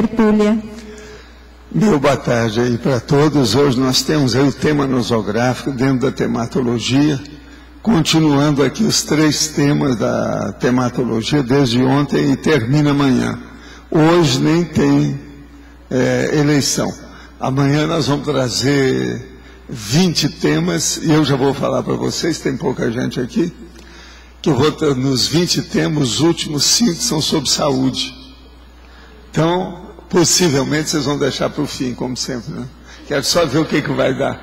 tertúlia. Meu boa tarde aí para todos. Hoje nós temos aí o tema nosográfico dentro da tematologia, continuando aqui os 3 temas da tematologia desde ontem e termina amanhã. Hoje nem tem eleição. Amanhã nós vamos trazer 20 temas e eu já vou falar para vocês, tem pouca gente aqui, que eu vou ter nos 20 temas, os últimos 5 são sobre saúde. Então, possivelmente vocês vão deixar para o fim, como sempre, né? Quero só ver o que vai dar.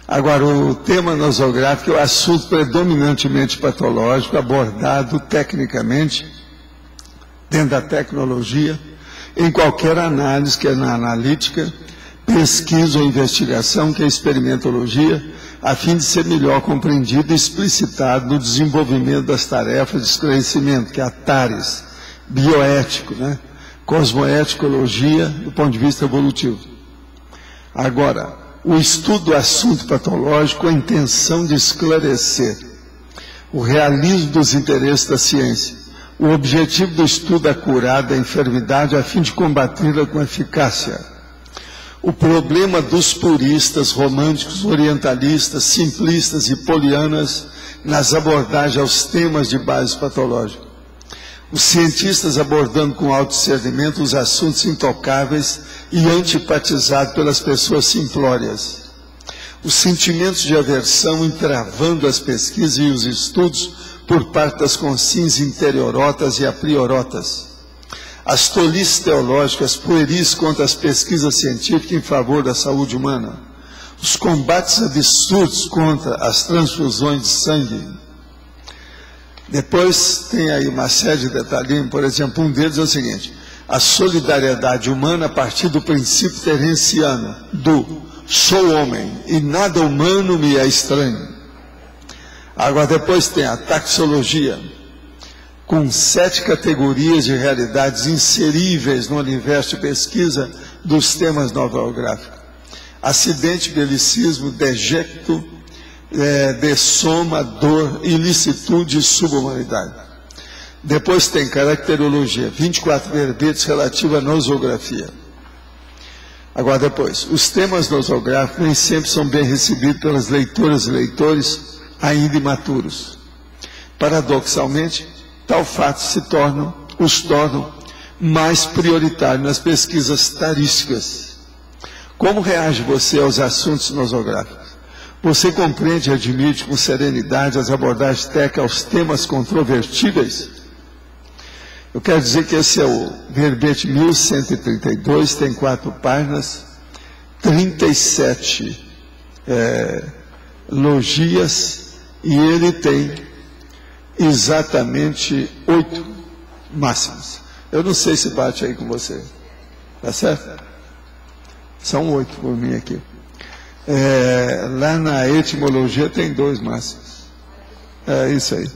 Agora, o tema nosográfico é o assunto predominantemente patológico, abordado tecnicamente, dentro da tecnologia, em qualquer análise, que é na analítica, pesquisa ou investigação, que é experimentologia, a fim de ser melhor compreendido e explicitado no desenvolvimento das tarefas de esclarecimento, que é a TARES, bioético, né? Cosmoeticologia, do ponto de vista evolutivo. Agora, o estudo do assunto patológico com a intenção de esclarecer o realismo dos interesses da ciência. O objetivo do estudo é curar da enfermidade a fim de combati-la com eficácia. O problema dos puristas, românticos, orientalistas, simplistas e polianas nas abordagens aos temas de base patológica. Os cientistas abordando com autodiscernimento os assuntos intocáveis e antipatizados pelas pessoas simplórias. Os sentimentos de aversão entravando as pesquisas e os estudos por parte das consciências interiorotas e apriorotas. As tolices teológicas pueris contra as pesquisas científicas em favor da saúde humana. Os combates absurdos contra as transfusões de sangue. Depois tem aí uma série de detalhinhos, por exemplo, um deles é o seguinte: a solidariedade humana a partir do princípio terenciano, do sou homem e nada humano me é estranho. Agora depois tem a taxologia, com 7 categorias de realidades inseríveis no universo de pesquisa dos temas novográficos. Acidente, belicismo, dejecto, dessoma, dor, ilicitude e subhumanidade. Depois tem caracterologia, 24 verbetes relativos à nosografia. Agora depois, os temas nosográficos nem sempre são bem recebidos pelas leitoras e leitores ainda imaturos. Paradoxalmente, tal fato os tornam mais prioritários nas pesquisas tarísticas. Como reage você aos assuntos nosográficos? Você compreende e admite com serenidade as abordagens técnicas aos temas controvertíveis? Eu quero dizer que esse é o verbete 1132, tem 4 páginas, 37 logias, e ele tem exatamente 8 máximas. Eu não sei se bate aí com você. Tá certo? São 8 por mim aqui. Lá na etimologia tem 2 máximos. É isso aí.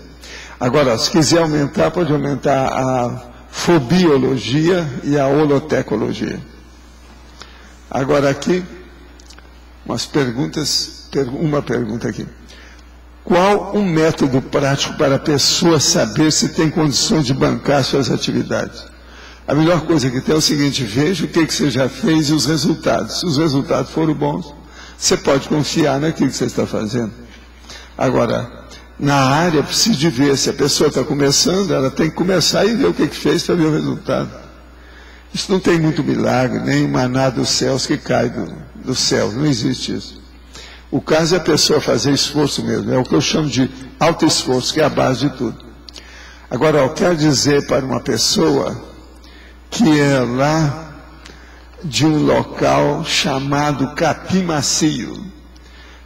Agora, se quiser aumentar, pode aumentar a fobiologia e a holotecologia. Agora aqui, umas perguntas, uma pergunta aqui. Qual um método prático para a pessoa saber se tem condições de bancar suas atividades? A melhor coisa que tem é o seguinte: veja o que você já fez e os resultados. Se os resultados foram bons, você pode confiar naquilo que você está fazendo. Agora, na área, precisa de ver. Se a pessoa está começando, ela tem que começar e ver o que fez para ver o resultado. Isso não tem muito milagre, nem maná dos céus que cai do céu. Não existe isso. O caso é a pessoa fazer esforço mesmo. É o que eu chamo de autoesforço, que é a base de tudo. Agora, eu quero dizer para uma pessoa que é lá de um local chamado Capim Macio,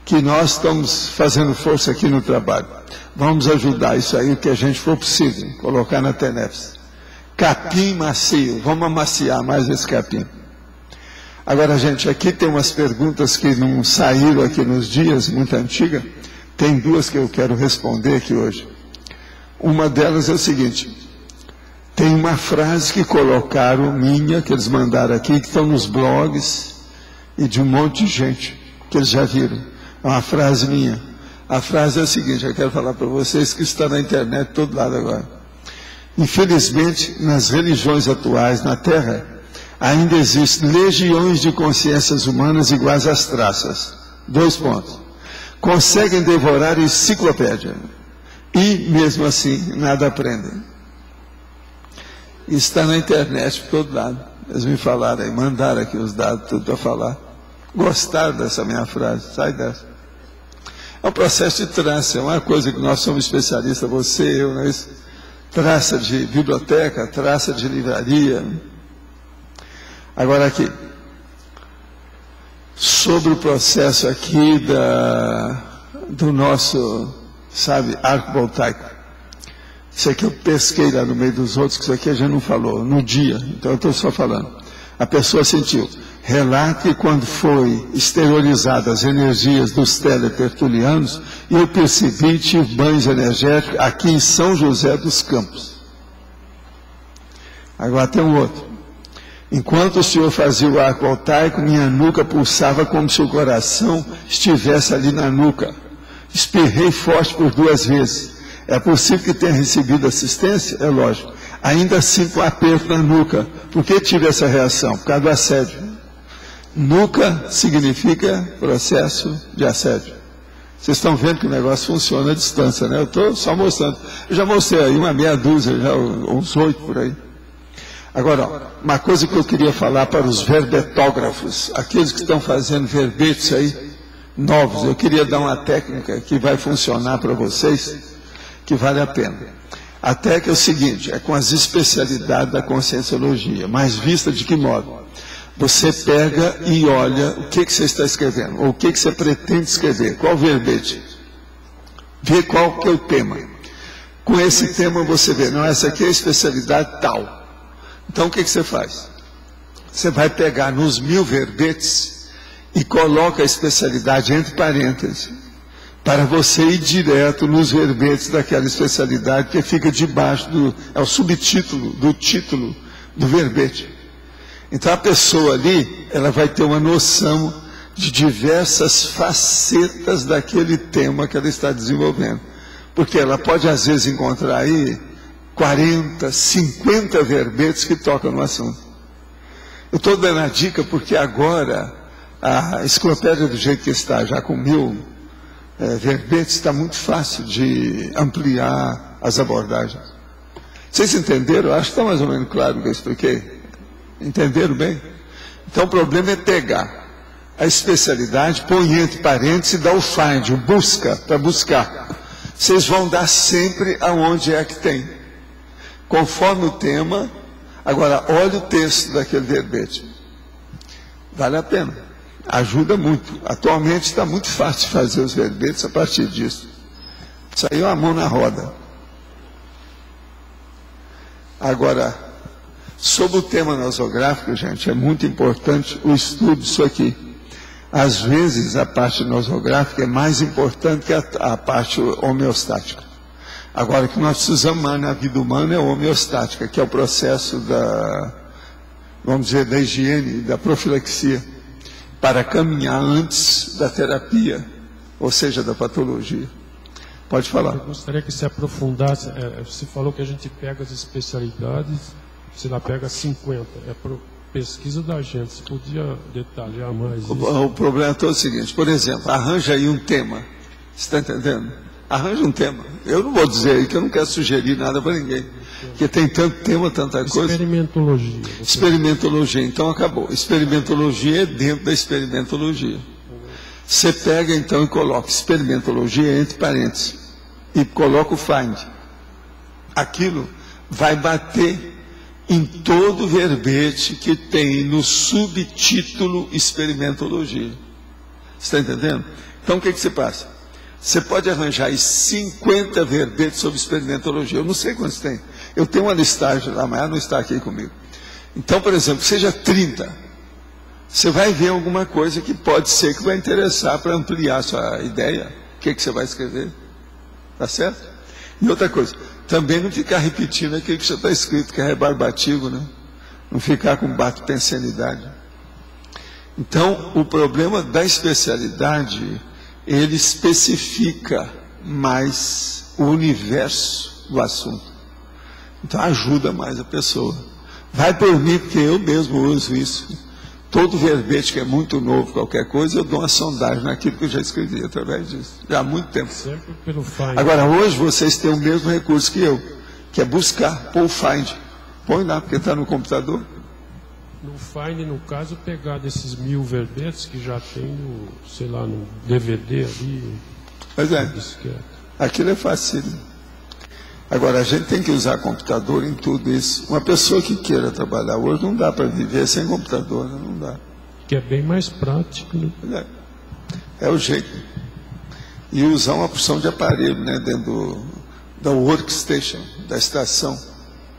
que nós estamos fazendo força aqui no trabalho. Vamos ajudar isso aí, o que a gente for possível, colocar na TENEPS. Capim Macio, vamos amaciar mais esse capim. Agora, gente, aqui tem umas perguntas que não saíram aqui nos dias, muito antiga. Tem 2 que eu quero responder aqui hoje. Uma delas é o seguinte: tem uma frase que colocaram minha, que eles mandaram aqui, que estão nos blogs e de um monte de gente, que eles já viram. É uma frase minha. A frase é a seguinte, eu quero falar para vocês, que está na internet todo lado agora. Infelizmente, nas religiões atuais na Terra, ainda existem legiões de consciências humanas iguais às traças. 2 pontos. Conseguem devorar a enciclopédia e, mesmo assim, nada aprendem. Isso está na internet por todo lado. Eles me falaram aí, mandaram aqui os dados, tudo para falar. Gostaram dessa minha frase? Sai dessa. É um processo de traça, é uma coisa que nós somos especialistas, você, eu, não é isso? Traça de biblioteca, traça de livraria. Agora aqui, sobre o processo aqui do nosso, sabe, arco voltaico. Isso aqui eu pesquei lá no meio dos outros, que isso aqui a gente não falou, no dia, então eu estou só falando. A pessoa sentiu. Relata que quando foi exteriorizadas as energias dos teletertulianos, eu percebi, tive banhos energéticos aqui em São José dos Campos. Agora tem um outro. Enquanto o senhor fazia o arco voltaico, minha nuca pulsava como se o coração estivesse ali na nuca. Espirrei forte por 2 vezes. É possível que tenha recebido assistência? É lógico. Ainda assim com aperto na nuca. Por que tive essa reação? Por causa do assédio. Nuca significa processo de assédio. Vocês estão vendo que o negócio funciona à distância, né? Eu estou só mostrando. Eu já mostrei aí uma meia dúzia, já uns 8 por aí. Agora, uma coisa que eu queria falar para os verbetógrafos, aqueles que estão fazendo verbetes aí, novos, eu queria dar uma técnica que vai funcionar para vocês, que vale a pena. A técnica é o seguinte, é com as especialidades da Conscienciologia, mas vista de que modo? Você pega e olha o que você está escrevendo, ou o que você pretende escrever, qual verbete, vê qual que é o tema. Com esse tema você vê, não, essa aqui é a especialidade tal. Então o que você faz? Você vai pegar nos 1000 verbetes e coloca a especialidade entre parênteses, para você ir direto nos verbetes daquela especialidade que fica debaixo é o subtítulo do título do verbete. Então a pessoa ali, ela vai ter uma noção de diversas facetas daquele tema que ela está desenvolvendo. Porque ela pode às vezes encontrar aí 40, 50 verbetes que tocam no assunto. Eu estou dando a dica porque agora a enciclopédia do jeito que está, já com 1000 verbetes, está muito fácil de ampliar as abordagens. Vocês entenderam? Acho que está mais ou menos claro o que eu expliquei. Entenderam bem? Então o problema é pegar a especialidade, põe entre parênteses e dá o find, o busca, para buscar. Vocês vão dar sempre aonde é que tem. Conforme o tema, agora olha o texto daquele verbete. Vale a pena. Ajuda muito. Atualmente está muito fácil fazer os verbetes a partir disso. Saiu a mão na roda. Agora, sobre o tema nosográfico, gente, é muito importante o estudo disso aqui. Às vezes, a parte nosográfica é mais importante que a parte homeostática. Agora, o que nós precisamos mais na vida humana é a homeostática, que é o processo vamos dizer, da higiene, da profilaxia, para caminhar antes da terapia, ou seja, da patologia. Pode falar. Eu gostaria que se aprofundasse, você falou que a gente pega as especialidades, você lá pega 50, é por pesquisa da gente, você podia detalhar mais isso? O problema é todo o seguinte, por exemplo, arranja aí um tema, você está entendendo? Arranja um tema. Eu não vou dizer aí que eu não quero sugerir nada para ninguém, porque tem tanto tema, tanta coisa. Experimentologia. Experimentologia, então acabou. Experimentologia é dentro da experimentologia. Você pega então e coloca experimentologia entre parênteses e coloca o find. Aquilo vai bater em todo verbete que tem no subtítulo experimentologia. Você está entendendo? Então o que você passa? Você pode arranjar aí 50 verbetes sobre experimentologia. Eu não sei quantos tem. Eu tenho uma listagem lá, mas ela não está aqui comigo. Então, por exemplo, seja 30. Você vai ver alguma coisa que pode ser que vai interessar para ampliar a sua ideia. O que você vai escrever? Tá certo? E outra coisa, também não ficar repetindo aquilo que já está escrito, que é rebarbativo, né? Não ficar com bate-pensanidade. Então, o problema da especialidade, ele especifica mais o universo do assunto. Então ajuda mais a pessoa. Vai por mim, porque eu mesmo uso isso. Todo verbete que é muito novo, qualquer coisa, eu dou uma sondagem naquilo que eu já escrevi através disso. Já há muito tempo. Sempre pelo Find. Agora, hoje vocês têm o mesmo recurso que eu, que é buscar, pôr o Find. Põe lá, porque está no computador. No Find, no caso, pegar desses 1000 verbetes que já tem no, sei lá, no DVD ali. Pois é. Disquete. Aquilo é fácil. Agora, a gente tem que usar computador em tudo isso. Uma pessoa que queira trabalhar hoje não dá para viver sem computador, né? Não dá. Que é bem mais prático, né? É o jeito. E usar uma porção de aparelho, né, dentro da workstation, da estação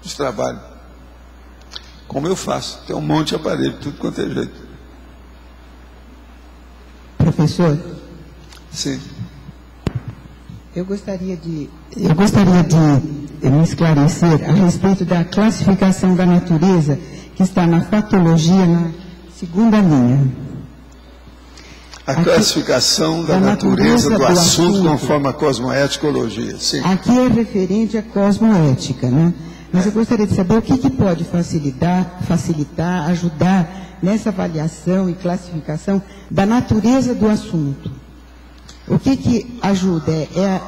de trabalho. Como eu faço. Tem um monte de aparelho, tudo quanto é jeito. Professor? Sim. Eu gostaria de me esclarecer a respeito da classificação da natureza que está na fatologia, na segunda linha. A classificação da natureza do assunto conforme a cosmoeticologia. Sim. Aqui é referente à cosmoética, né? Mas eu gostaria de saber o que pode facilitar, ajudar nessa avaliação e classificação da natureza do assunto. O que ajuda?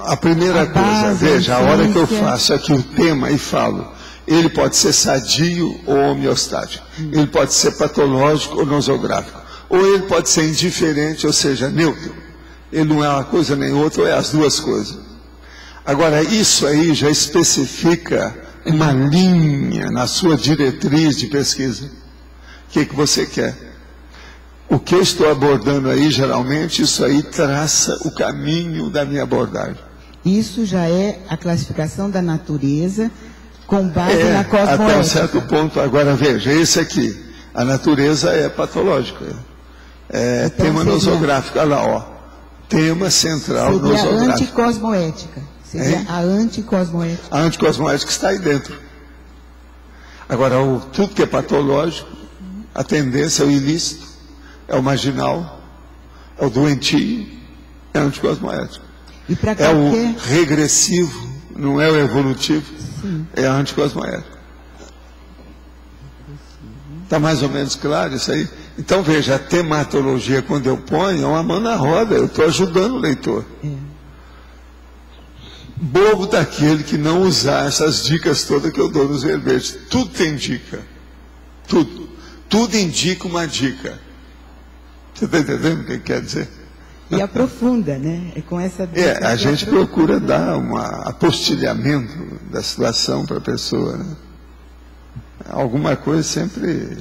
A primeira coisa, veja, a hora que eu faço aqui o tema e falo, ele pode ser sadio ou homeostático, ele pode ser patológico ou nosográfico, ou ele pode ser indiferente, ou seja, neutro. Ele não é uma coisa nem outra, ou é as duas coisas. Agora, isso aí já especifica uma linha na sua diretriz de pesquisa. O que você quer? O que eu estou abordando aí, geralmente, isso aí traça o caminho da minha abordagem. Isso já é a classificação da natureza com base na cosmoética. Até um certo ponto. Agora, veja, esse aqui, a natureza é patológica. É então, tema nosográfico, olha lá, ó. Tema central nosográfico. Seria a anticosmoética. Seria a anticosmoética. A anticosmoética está aí dentro. Agora, tudo que é patológico, a tendência é o ilícito, é o marginal, é o doentio, é o anticosmoético. É o regressivo, não é o evolutivo, sim, é a anticosmoético. Está mais ou menos claro isso aí? Então veja, a tematologia, quando eu ponho, é uma mão na roda, eu estou ajudando o leitor. Bobo daquele que não usar essas dicas todas que eu dou nos verbetes. Tudo tem dica. Tudo. Tudo indica uma dica. Você está entendendo o que quer dizer? E aprofunda, né? É com essa a gente procura dar um apostilhamento da situação para a pessoa, né? Alguma coisa sempre,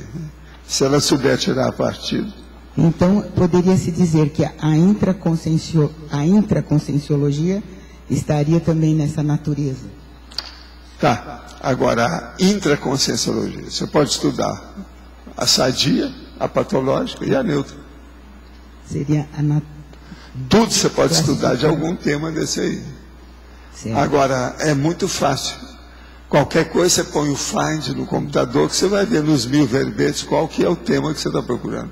se ela souber tirar partido. Então, poderia-se dizer que a intraconscienciologia estaria também nessa natureza. Tá. Agora, a intraconscienciologia, você pode estudar a sadia, a patológica e a neutra. Seria tudo você pode estudar de algum tema desse aí. Certo. Agora, é muito fácil. Qualquer coisa você põe o Find no computador, que você vai ver nos 1000 verbetes qual que é o tema que você está procurando.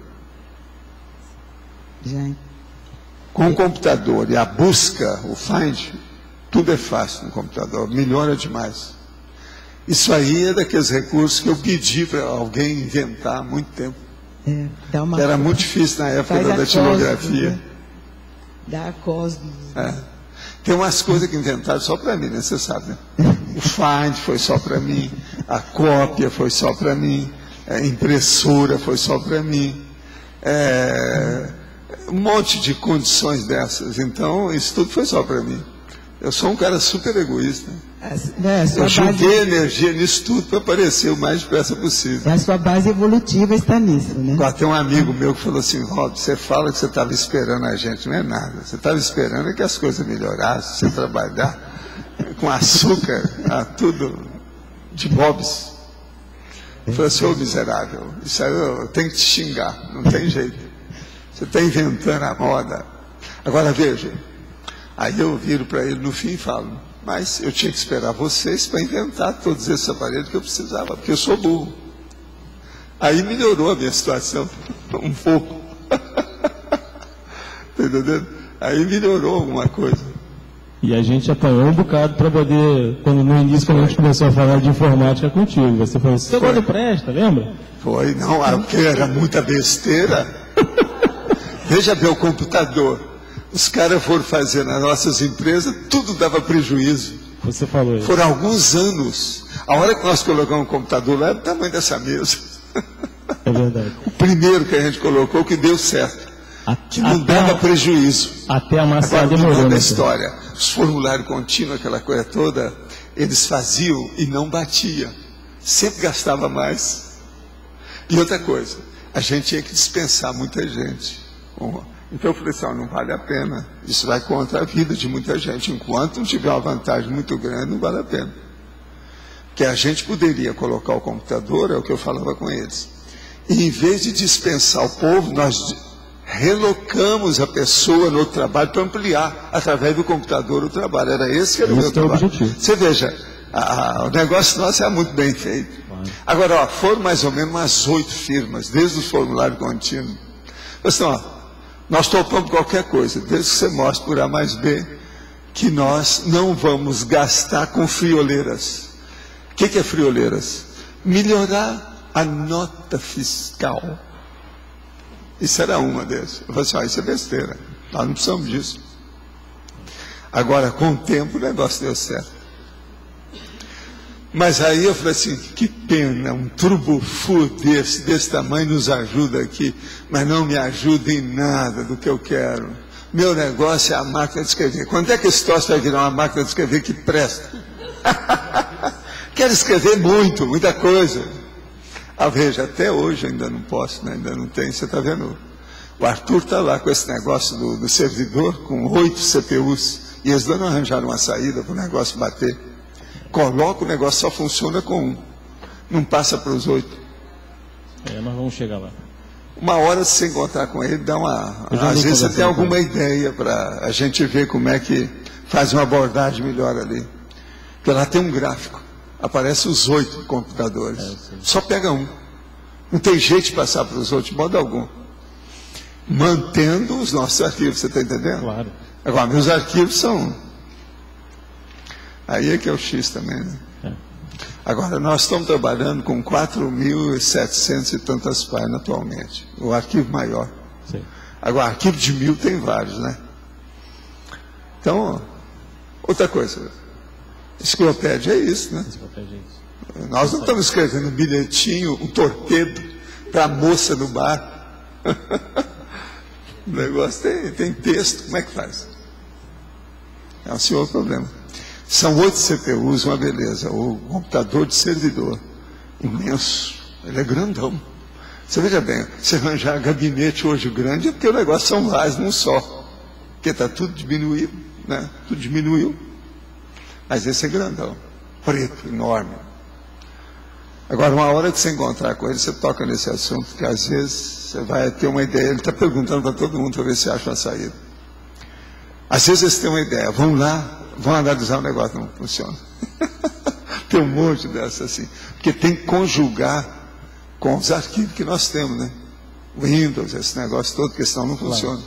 Com o computador e a busca, o Find, tudo é fácil no computador, melhora demais. Isso aí é daqueles recursos que eu pedi para alguém inventar há muito tempo. Era muito difícil na época da datilografia. Né? Da Cosmos. Tem umas coisas que inventaram só para mim, né? Você sabe, né? O Find foi só para mim, a cópia foi só para mim, a impressora foi só para mim. Um monte de condições dessas. Então, isso tudo foi só para mim. Eu sou um cara super egoísta. Eu joguei energia nisso tudo para aparecer o mais depressa possível. A sua base evolutiva está nisso, né? Agora, tem um amigo meu que falou assim: Rob, você fala que você estava esperando a gente, não é nada. Você estava esperando que as coisas melhorassem, você trabalhar com açúcar, tudo de bobs. Eu falei assim: ô miserável, isso aí eu tenho que te xingar, não tem jeito. Você está inventando a moda. Agora veja, aí eu viro para ele no fim e falo: mas eu tinha que esperar vocês para inventar todos esses aparelhos que eu precisava, porque eu sou burro. Aí melhorou a minha situação um pouco. Está entendendo? Aí melhorou alguma coisa. E a gente apanhou um bocado para poder, no início, quando a gente começou a falar de informática contigo, você falou, seu não presta, lembra? Foi, não, porque era muita besteira. Veja bem o computador. Os caras foram fazer nas nossas empresas, tudo dava prejuízo. Você falou isso. Foram alguns anos. A hora que nós colocamos o computador lá, era o tamanho dessa mesa. É verdade. O primeiro que a gente colocou, que deu certo. Que não dava prejuízo. Até amassar demorou. Da história. Os formulários contínuos, aquela coisa toda, eles faziam e não batia. Sempre gastava mais. E outra coisa, a gente tinha que dispensar muita gente. Então eu falei assim, não vale a pena. Isso vai contra a vida de muita gente. Enquanto não tiver uma vantagem muito grande, não vale a pena. Porque a gente poderia colocar o computador, é o que eu falava com eles. E em vez de dispensar o povo, nós relocamos a pessoa no trabalho para ampliar, através do computador, o trabalho. Era esse que era o meu trabalho. Você veja, o negócio nosso é muito bem feito. Agora, foram mais ou menos umas 8 firmas, desde o formulário contínuo. Assim, nós topamos qualquer coisa, desde que você mostre por A mais B, que nós não vamos gastar com frioleiras. O que é frioleiras? Melhorar a nota fiscal. Isso era uma dessas. Eu falei assim, isso é besteira. Nós não precisamos disso. Agora, com o tempo, o negócio deu certo. Mas aí eu falei assim, que pena, um trubufu desse tamanho nos ajuda aqui, mas não me ajuda em nada do que eu quero. Meu negócio é a máquina de escrever. Quando é que esse troço vai virar uma máquina de escrever que presta? Quero escrever muita coisa. Veja, até hoje ainda não posso, né? Ainda não tem, você está vendo? O Arthur está lá com esse negócio do servidor, com 8 CPUs, e eles não arranjaram uma saída para o negócio bater. Coloca, o negócio só funciona com 1, não passa para os 8. Nós vamos chegar lá. Uma hora, se você encontrar com ele, dá às vezes você tem alguma ideia para a gente ver como é que faz uma abordagem melhor ali. Porque lá tem um gráfico. Aparece os 8 computadores. Só pega um. Não tem jeito de passar para os outros, de modo algum. Mantendo os nossos arquivos, você está entendendo? Claro. Agora, meus arquivos são... Aí é que é o X também, né? Agora, nós estamos trabalhando com 4.700 e tantas páginas atualmente. O arquivo maior. Sim. Agora, arquivo de 1.000 tem vários, né? Então, outra coisa... Enciclopédia é isso, né? Nós não estamos escrevendo um bilhetinho, um torpedo para a moça no bar. O negócio tem texto, como é que faz? É um senhor problema. São 8 CPUs, uma beleza. O computador de servidor, imenso, ele é grandão. Você veja bem, se arranjar gabinete hoje grande, é porque o negócio são vários num só. Porque está tudo diminuído, né? Tudo diminuiu. Mas esse é grandão, preto, enorme. Agora, uma hora que você encontrar com ele, você toca nesse assunto, que às vezes você vai ter uma ideia. Ele está perguntando para todo mundo para ver se acha uma saída. Às vezes eles têm uma ideia, vão lá, vão analisar o negócio, não funciona. Tem um monte dessa assim. Porque tem que conjugar com os arquivos que nós temos, né? Windows, esse negócio todo, porque senão não funciona.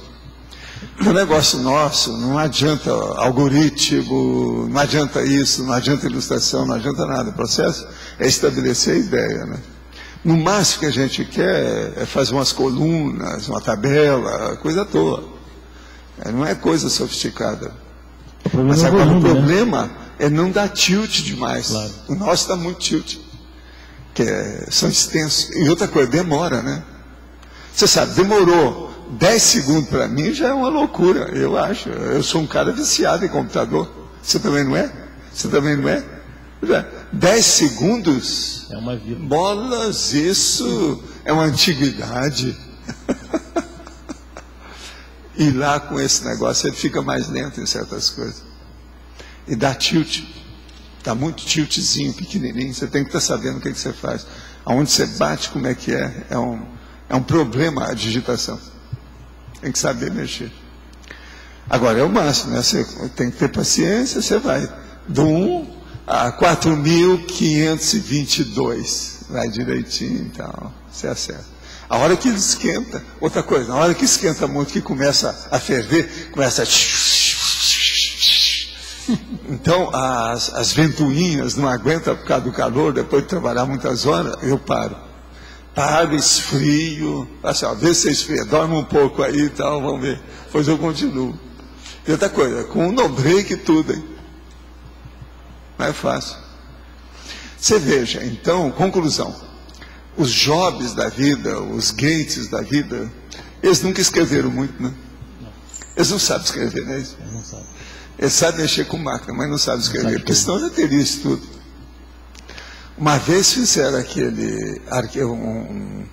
O negócio nosso não adianta algoritmo, não adianta isso, não adianta ilustração, não adianta nada. O processo é estabelecer a ideia, né? No máximo que a gente quer é fazer umas colunas, uma tabela, coisa à toa. Não é coisa sofisticada. Mas agora o problema é não dar tilt demais. Claro. O nosso está muito tilt, são extensos. E outra coisa, demora, né? Você sabe, demorou 10 segundos para mim já é uma loucura, eu acho. Eu sou um cara viciado em computador. Você também não é? Você também não é? 10 segundos? É uma vida. Bolas, isso é uma antiguidade. E lá com esse negócio ele fica mais lento em certas coisas. E dá tilt. Dá muito tiltzinho, pequenininho. Você tem que estar sabendo o que você faz. Aonde você bate, como é que é. É um problema a digitação. Tem que saber mexer. Agora é o máximo, né? Você tem que ter paciência, você vai do 1 a 4.522. Vai direitinho, então, você acerta. A hora que ele esquenta, outra coisa, na hora que esquenta muito, que começa a ferver, começa a... Então, as ventoinhas não aguentam por causa do calor, depois de trabalhar muitas horas, eu paro. Paro, esfrio, assim, ó, vê se você esfria, dorme um pouco aí e tal, vamos ver. Depois eu continuo. E outra coisa, com um no-break e tudo, hein? Não é fácil. Você veja, então, conclusão. Os Jobs da vida, os Gates da vida, eles nunca escreveram muito, né? Eles não sabem escrever, né? Eles sabem mexer com máquina, mas não sabem escrever, porque senão já teria isso tudo. Uma vez fizeram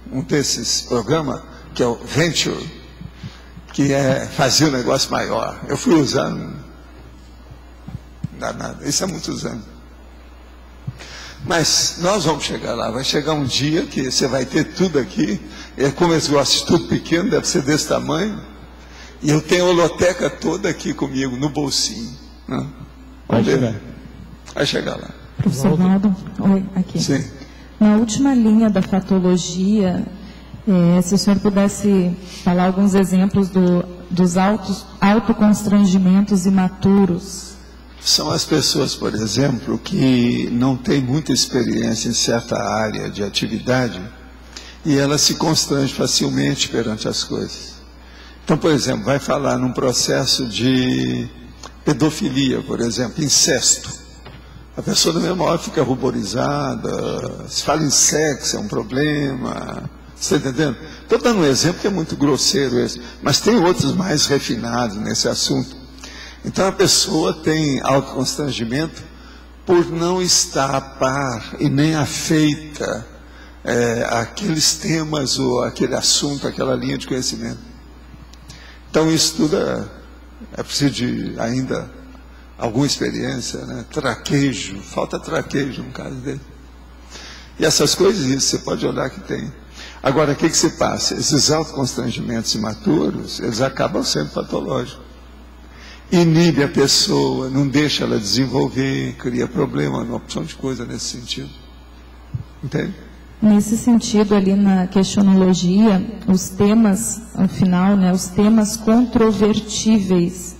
um desses programas, que é o Venture, que fazia um negócio maior. Eu fui usar, não dá nada, isso há muitos anos. Mas nós vamos chegar lá, vai chegar um dia que você vai ter tudo aqui, como esse negócio tudo pequeno, deve ser desse tamanho, e eu tenho a holoteca toda aqui comigo, no bolsinho. Né? Vai chegar lá. Professor Valdo, oi, aqui. Sim. Na última linha da fatologia, se o senhor pudesse falar alguns exemplos dos autoconstrangimentos imaturos. São as pessoas, por exemplo, que não têm muita experiência em certa área de atividade e elas se constrangem facilmente perante as coisas. Então, por exemplo, vai falar num processo de pedofilia, por exemplo, incesto. A pessoa na mesma hora fica ruborizada, se fala em sexo, é um problema. Você está entendendo? Estou dando um exemplo que é muito grosseiro esse, mas tem outros mais refinados nesse assunto. Então a pessoa tem autoconstrangimento por não estar a par e nem afeita aqueles temas ou aquele assunto, aquela linha de conhecimento. Então isso tudo é preciso de ainda alguma experiência, né? Traquejo, falta traquejo no caso dele. E essas coisas, isso você pode olhar que tem. Agora, o que se passa? Esses autoconstrangimentos imaturos, eles acabam sendo patológicos. Inibe a pessoa, não deixa ela desenvolver, cria problema, uma opção de coisa nesse sentido. Entende? Nesse sentido, ali na questionologia, os temas, ao final, né, os temas controvertíveis,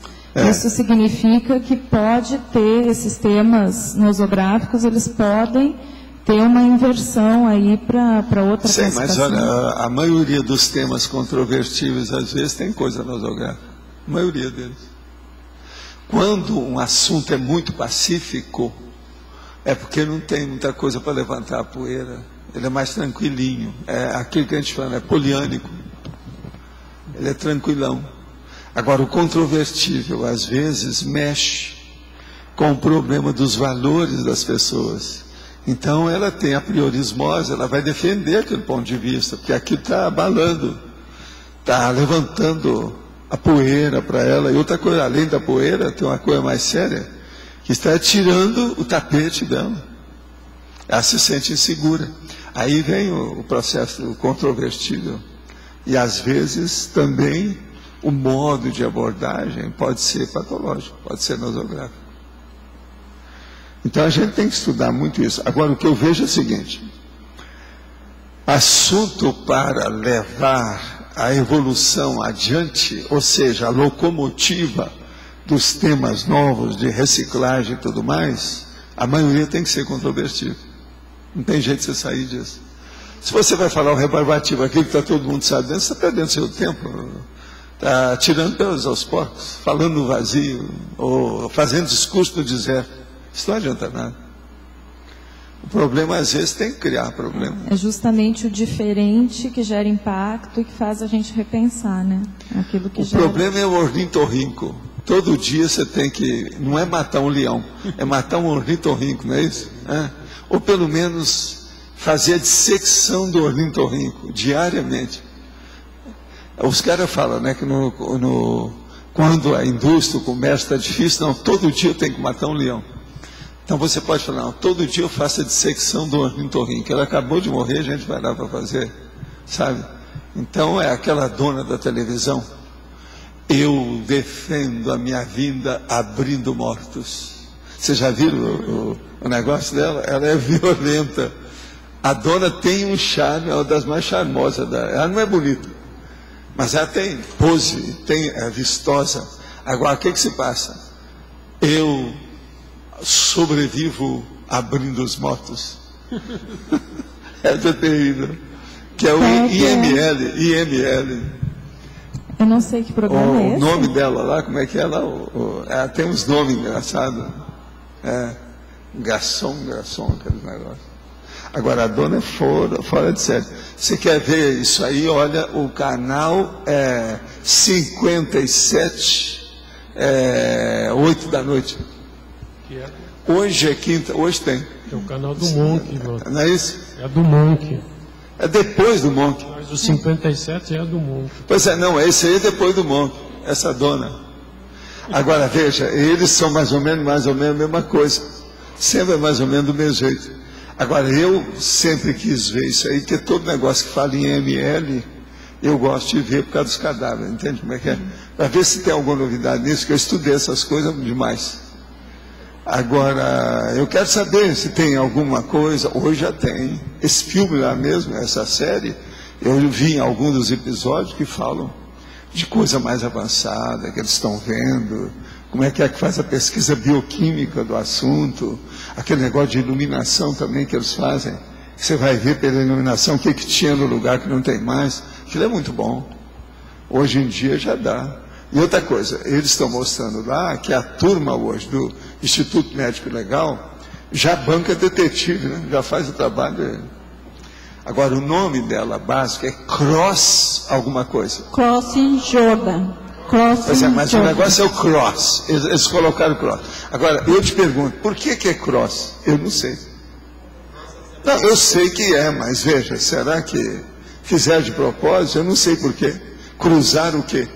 isso significa que pode ter esses temas nosográficos, eles podem ter uma inversão aí para outra Sim, classificação. mas olha, a maioria dos temas controvertíveis, às vezes, tem coisa nosográfica. A maioria deles. Quando um assunto é muito pacífico, é porque não tem muita coisa para levantar a poeira. Ele é mais tranquilinho. É aquilo que a gente fala, é poliânico. Ele é tranquilão. Agora, o controvertível, às vezes, mexe com o problema dos valores das pessoas. Então, ela tem a priorismose, ela vai defender aquele ponto de vista, porque aquilo está abalando, está levantando a poeira para ela. E outra coisa, além da poeira, tem uma coisa mais séria, que está tirando o tapete dela. Ela se sente insegura. Aí vem o processo do controvertível. E às vezes também o modo de abordagem pode ser patológico, pode ser nosográfico. Então a gente tem que estudar muito isso. Agora, o que eu vejo é o seguinte: assunto para levar a evolução adiante, ou seja, a locomotiva dos temas novos de reciclagem e tudo mais, a maioria tem que ser controvertido. Não tem jeito de você sair disso. Se você vai falar o rebarbativo, aquilo que está todo mundo sabendo, você está perdendo seu tempo, está tirando pelos aos porcos, falando no vazio, ou fazendo discurso no deserto. Isso não adianta nada. O problema, às vezes, tem que criar problema. É justamente o diferente que gera impacto e que faz a gente repensar, né? Aquilo que o problema é o ornitorrinco. Todo dia você tem que, não é matar um leão, é matar um ornitorrinco, não é isso? Ou pelo menos fazer a dissecção do ornitorrinco diariamente. Os caras falam, né, que quando a indústria, o comércio está difícil, não, todo dia eu tenho que matar um leão. Então você pode falar, não, todo dia eu faço a dissecção do ornitorrinco. Ela acabou de morrer, a gente vai lá para fazer, sabe? Então é aquela dona da televisão. Eu defendo a minha vida abrindo mortos. Vocês já viram o negócio dela? Ela é violenta. A dona tem um charme, é uma das mais charmosas. Ela não é bonita, mas ela tem pose, é vistosa. Agora, o que se passa? Eu Sobrevivo abrindo os mortos. Essa é terrível. Que é o IML. Eu não sei que programa é esse. O nome dela lá, como é que é lá? Ela tem uns nomes engraçados. Garçom, aquele negócio. Agora, a dona é fora de série. Você quer ver isso aí? Olha, o canal 57, 8 da noite. Hoje é quinta, hoje tem. É o canal do Monk, mano. Não é isso? É do Monk. É depois do Monk. Mas o 57 é do Monk. Pois é, não, esse aí é depois do Monk, essa dona. Agora, veja, eles são mais ou menos a mesma coisa. Sempre é mais ou menos do mesmo jeito. Agora, eu sempre quis ver isso aí, porque todo negócio que fala em ML, eu gosto de ver por causa dos cadáveres, entende como é que é? Para ver se tem alguma novidade nisso, que eu estudei essas coisas demais. Agora, eu quero saber se tem alguma coisa, hoje já tem. Esse filme lá mesmo, essa série, eu vi em alguns dos episódios que falam de coisa mais avançada, que eles estão vendo, como é que faz a pesquisa bioquímica do assunto, aquele negócio de iluminação também que eles fazem. Você vai ver pela iluminação o que tinha no lugar que não tem mais. Aquilo é muito bom. Hoje em dia já dá. E outra coisa, eles estão mostrando lá que a turma hoje do Instituto Médico Legal já banca detetive, né? Já faz o trabalho. Agora, o nome dela básico é Cross alguma coisa. Crossing Jordan. Pois é, mas o negócio é o Cross. Eles colocaram Cross. Agora, eu te pergunto, por que é Cross? Eu não sei. Não, eu sei que é, mas veja, será que fizeram de propósito? Eu não sei por quê. Cruzar o quê?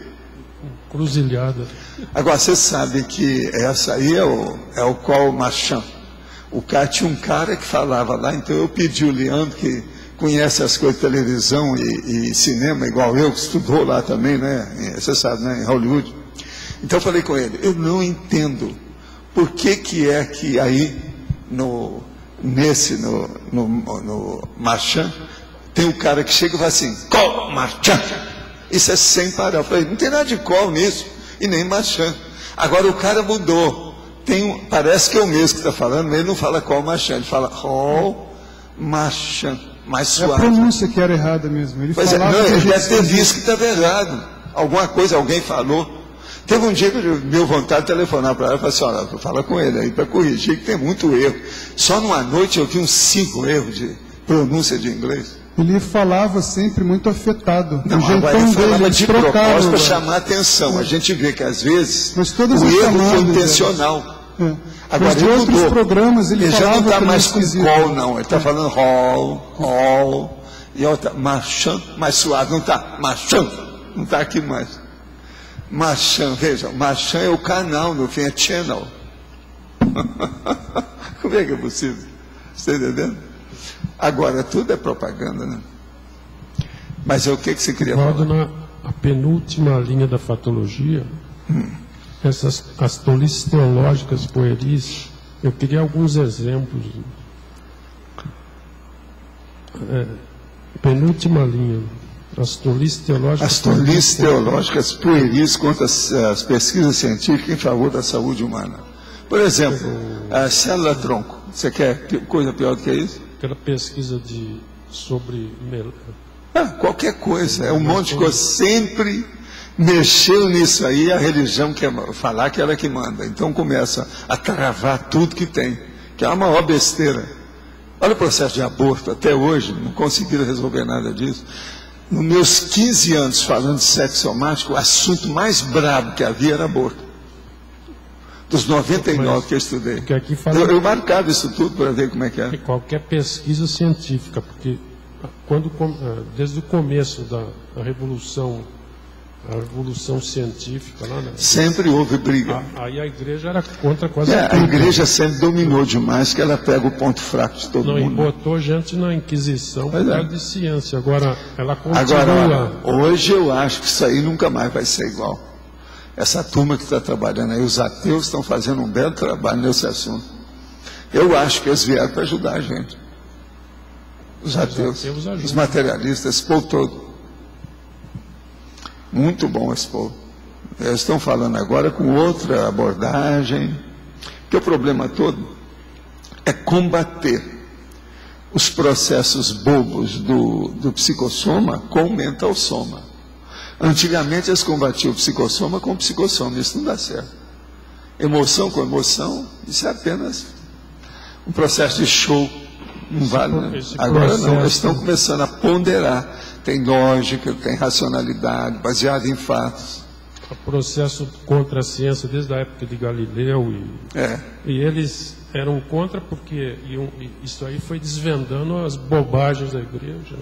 Cruzilhada. Agora, você sabe que essa aí é o Col Marchand. O cara tinha um cara que falava lá, então eu pedi o Leandro, que conhece as coisas de televisão e cinema, igual eu, que estudou lá também, né? Você sabe, né? Em Hollywood. Então eu falei com ele, eu não entendo por que é que aí no Marchand tem um cara que chega e fala assim, Col Marchand. Isso é sem parar. Eu falei, não tem nada de Col nisso, e nem Marchand. Agora o cara mudou. Parece que é o mesmo que está falando, mas ele não fala Col Marchand, ele fala Col Marchand, mais suave. É a pronúncia que era errada mesmo. Ele deve ter visto que estava errado. Alguma coisa, alguém falou. Teve um dia que eu deu vontade de telefonar para ela e falar assim, olha, fala com ele aí para corrigir, que tem muito erro. Só numa noite eu vi uns 5 erros de pronúncia de inglês. Ele falava sempre muito afetado. Não, agora ele falava de propósito para chamar a atenção. A gente vê que às vezes o erro foi intencional. Agora ele mudou. Outros programas ele já não está mais com call, não. Ele está falando hall. E outra, Marchand, mais suave. Não está, Marchand. Não está aqui mais. Marchand, veja, Marchand é o canal, no fim é channel. Como é que é possível? Você está entendendo? Agora, tudo é propaganda, né? Mas o que você queria falar? Na penúltima linha da fatologia, as tolices teológicas pueris, eu queria alguns exemplos. Penúltima linha, as tolices teológicas. As tolices teológicas pueris contra as pesquisas científicas em favor da saúde humana. Por exemplo, a célula-tronco. Você quer coisa pior do que isso? Aquela pesquisa sobre qualquer coisa, é um monte de coisa. Sempre mexeu nisso aí, a religião quer falar que ela é que manda. Então começa a travar tudo que tem, que é a maior besteira. Olha o processo de aborto, até hoje não conseguiram resolver nada disso. Nos meus 15 anos falando de sexo somático, o assunto mais brabo que havia era aborto. Dos 99 que eu estudei. Eu marcava isso tudo para ver como é que é. Qualquer pesquisa científica, porque desde o começo da revolução, a revolução científica lá, né? Sempre houve briga. Aí a igreja era contra quase tudo. A igreja sempre dominou demais, que ela pega o ponto fraco de todo mundo. E botou gente na Inquisição por causa de ciência. Agora ela continua. Agora, hoje eu acho que isso aí nunca mais vai ser igual. Essa turma que está trabalhando aí, os ateus estão fazendo um belo trabalho nesse assunto. Eu acho que eles vieram para ajudar a gente. Os ateus, os materialistas, esse povo todo. Muito bom esse povo. Eles estão falando agora com outra abordagem, Porque o problema todo é combater os processos bobos do psicossoma com o mental soma. Antigamente eles combatiam o psicossoma com o psicossoma, isso não dá certo. Emoção com emoção, isso é apenas um processo de show, não vale, né? Agora não, eles estão começando a ponderar, tem lógica, tem racionalidade, baseado em fatos. O processo contra a ciência desde a época de Galileu e eles eram contra porque isso aí foi desvendando as bobagens da igreja.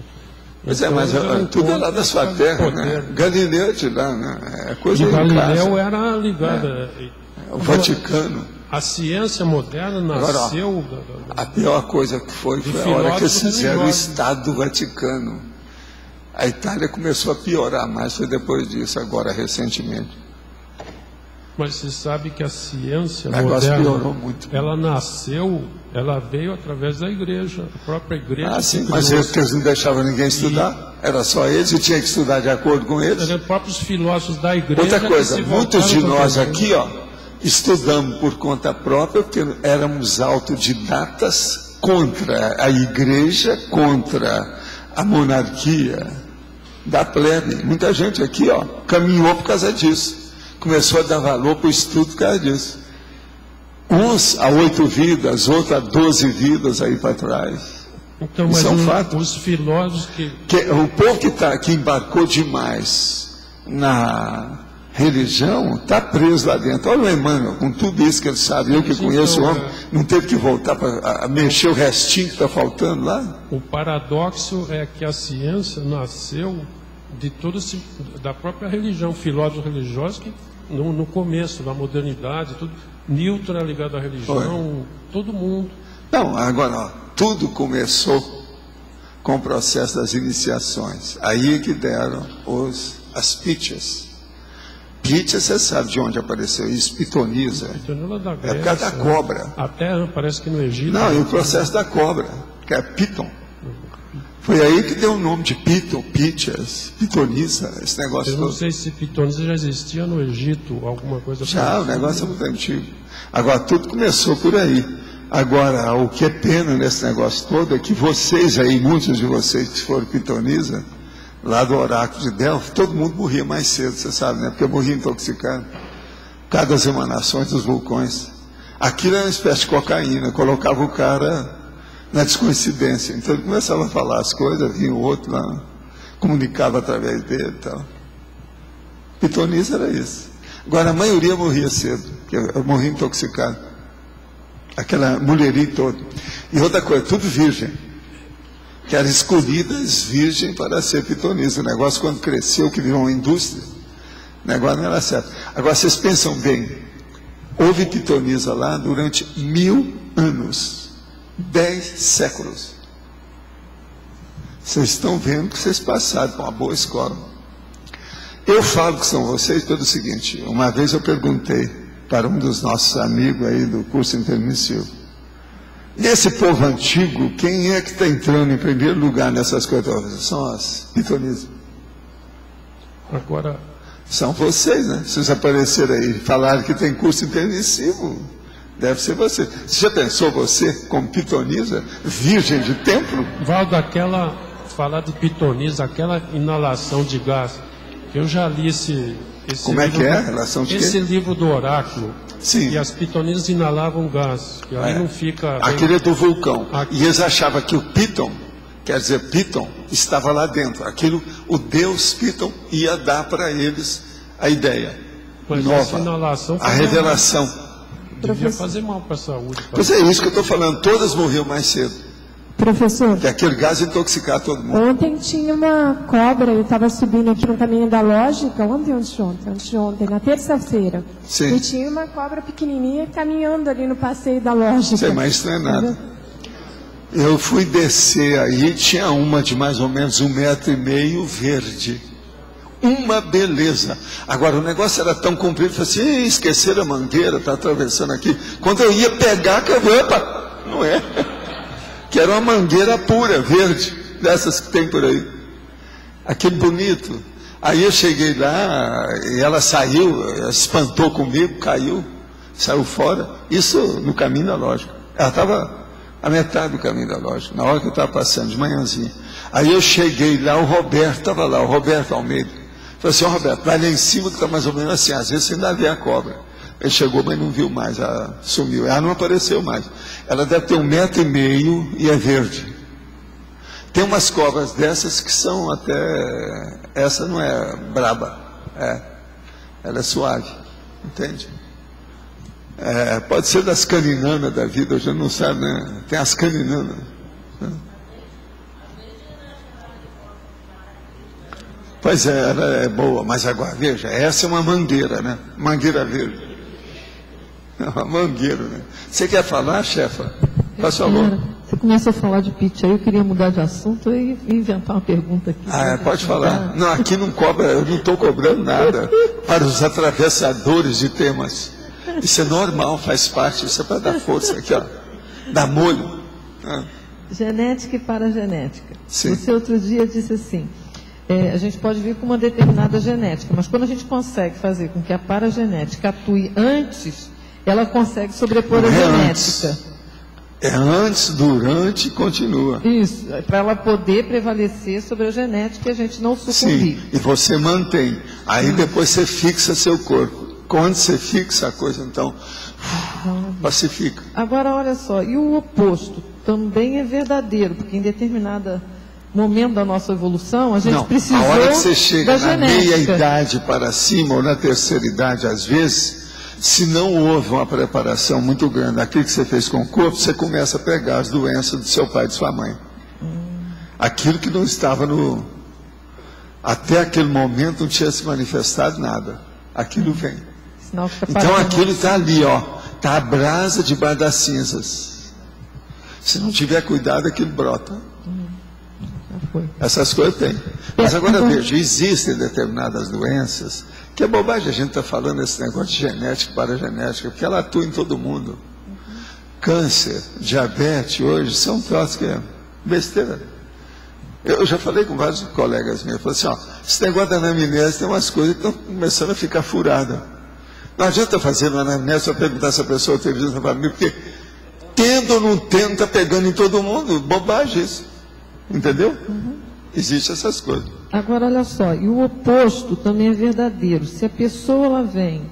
Pois então, mas tudo é lá da sua terra, né? Galileu é de lá, né? É coisa de Galileu era ligada. O Vaticano. A ciência moderna nasceu... A pior coisa que foi a hora que eles fizeram o Estado do Vaticano. A Itália começou a piorar mais, foi depois disso, agora recentemente. Mas você sabe que a ciência moderna, piorou muito. Ela nasceu, ela veio através da igreja, a própria igreja. Sim, mas eles não deixavam ninguém estudar, era só eles e tinha que estudar de acordo com eles. Os próprios filósofos da igreja. Outra coisa, muitos de nós aqui, estudamos por conta própria, porque éramos autodidatas contra a igreja, contra a monarquia da plebe. Muita gente aqui, caminhou por causa disso. Começou a dar valor para o estudo por causa disso. Uns a 8 vidas, outros a 12 vidas aí para trás. Então, mas isso é um fato. Os filósofos o povo que embarcou demais na religião está preso lá dentro. Olha o Emmanuel, com tudo isso que ele sabe, eu que conheço o homem, não teve que voltar para mexer o restinho que está faltando lá? O paradoxo é que a ciência nasceu da própria religião, filósofos religiosos que no começo, na modernidade, tudo, Newton era ligado à religião, todo mundo. Não, agora, tudo começou com o processo das iniciações. Aí que deram as pitchas. Pitcha, você sabe de onde apareceu isso? Pitonisa. É por causa da cobra. Até parece que no Egito. Não, e o processo da cobra, que é Piton. Foi aí que deu o nome de Piton, Pitchas, Pitonisa, esse negócio todo. Eu não sei se Pitonisa já existia no Egito, alguma coisa assim. Já, o negócio é muito antigo. Agora, tudo começou por aí. Agora, o que é pena nesse negócio todo é que vocês aí, muitos de vocês que foram Pitonisa, lá do oráculo de Delfos, todo mundo morria mais cedo, você sabe, né? Porque morria intoxicado. Por causa das emanações dos vulcões. Aquilo era uma espécie de cocaína, colocava o cara na descoincidência. Então ele começava a falar as coisas, vinha o outro lá, comunicava através dele e tal. Pitonisa era isso. Agora a maioria morria cedo, porque eu morria intoxicado. Aquela mulheria toda. E outra coisa, tudo virgem. Que eram escolhidas virgem para ser pitonisa. O negócio, quando cresceu, que virou uma indústria, o negócio não era certo. Agora, vocês pensam bem, houve pitonisa lá durante 1000 anos, 10 séculos. Vocês estão vendo que vocês passaram por uma boa escola. Eu falo que são vocês pelo seguinte, uma vez eu perguntei para um dos nossos amigos aí do curso intermissivo, nesse povo antigo, quem é que está entrando em primeiro lugar nessas coisas? São as pitonisas. Agora, são vocês, né? Vocês apareceram aí, falaram que tem curso intermissivo. Deve ser você. Você já pensou você como pitonisa, virgem de templo? Valdo, falar de pitonisa, aquela inalação de gás, eu já li esse como é que é? Relação de esse livro do oráculo. Sim. E as pitonisas inalavam gás, que aí não fica... Aquele é do vulcão. E eles achavam que o Piton, quer dizer, Piton, estava lá dentro. Aquilo, o Deus Piton ia dar para eles a ideia nova, a revelação. Devia fazer mal para a saúde. Pois é isso que eu estou falando, todas morriam mais cedo. Professor, que aquele gás ia intoxicar todo mundo. Ontem tinha uma cobra, eu estava subindo aqui no caminho da lógica, anteontem, na terça-feira. Sim. E tinha uma cobra pequenininha caminhando ali no passeio da lógica. Isso é mais estranhado. Eu fui descer aí, tinha uma de mais ou menos 1,5 metro verde. Uma beleza. Agora o negócio era tão comprido, eu falei assim, esqueceram a mangueira, está atravessando aqui. Quando eu ia pegar, opa, não é? Que era uma mangueira pura, verde, dessas que tem por aí. Aquele bonito. Aí eu cheguei lá, e ela saiu, espantou comigo, caiu, Saiu fora, isso no caminho da lógica. Ela estava a metade do caminho da lógica, na hora que eu estava passando, de manhãzinha. Aí eu cheguei lá, o Roberto estava lá, o Roberto Almeida. Falei assim, Roberto, vai lá em cima que está mais ou menos assim, às vezes você ainda vê a cobra. Ele chegou, mas não viu mais, ela sumiu, ela não apareceu mais. Ela deve ter 1,5 metros e é verde. Tem umas cobras dessas que são até, essa não é braba, ela é suave, entende? Pode ser das caninanas da vida, hoje não sabe, né? Tem as caninanas. Né? Pois é, ela é boa, mas agora, veja, essa é uma mangueira, né? Mangueira verde. É uma mangueira, né? Você quer falar, chefa? Faz favor. Você começou a falar de pitch aí, eu queria mudar de assunto e inventar uma pergunta aqui. Pode falar. Não, aqui não cobra, eu não estou cobrando nada para os atravessadores de temas. Isso é normal, faz parte, isso é para dar força aqui, ó. Dar molho. Genética e paragenética. Sim. Você outro dia disse assim, a gente pode vir com uma determinada genética, mas quando a gente consegue fazer com que a paragenética atue antes, ela consegue sobrepor a genética. É antes, durante e continua. Isso, para ela poder prevalecer sobre a genética e a gente não sucumbir. Sim, e você mantém. Aí depois você fixa seu corpo. Quando você fixa a coisa, então, pacifica. Agora, olha só, e o oposto também é verdadeiro, porque em determinado momento da nossa evolução, a gente precisou da genética. A hora que você chega na meia-idade para cima, ou na terceira idade, às vezes, se não houve uma preparação muito grande daquilo que você fez com o corpo, você começa a pegar as doenças do seu pai e de sua mãe. Aquilo que não estava no... Até aquele momento não tinha se manifestado nada. Aquilo vem. Então aquilo está ali, ó. Está a brasa debaixo das cinzas. Se não tiver cuidado, aquilo brota. Essas coisas tem. Mas agora veja, existem determinadas doenças, que é bobagem a gente está falando esse negócio de genética, paragenética, porque ela atua em todo mundo. Câncer, diabetes, hoje, são troços que é besteira. Eu já falei com vários colegas meus, eu falei assim, ó, esse negócio da anamnese tem umas coisas que estão começando a ficar furadas. Não adianta fazer uma anamnese para perguntar se a pessoa teve isso na família, porque tendo ou não tendo, está pegando em todo mundo. Bobagem isso. Entendeu? Existem essas coisas. Agora, olha só, e o oposto também é verdadeiro. Se a pessoa ela vem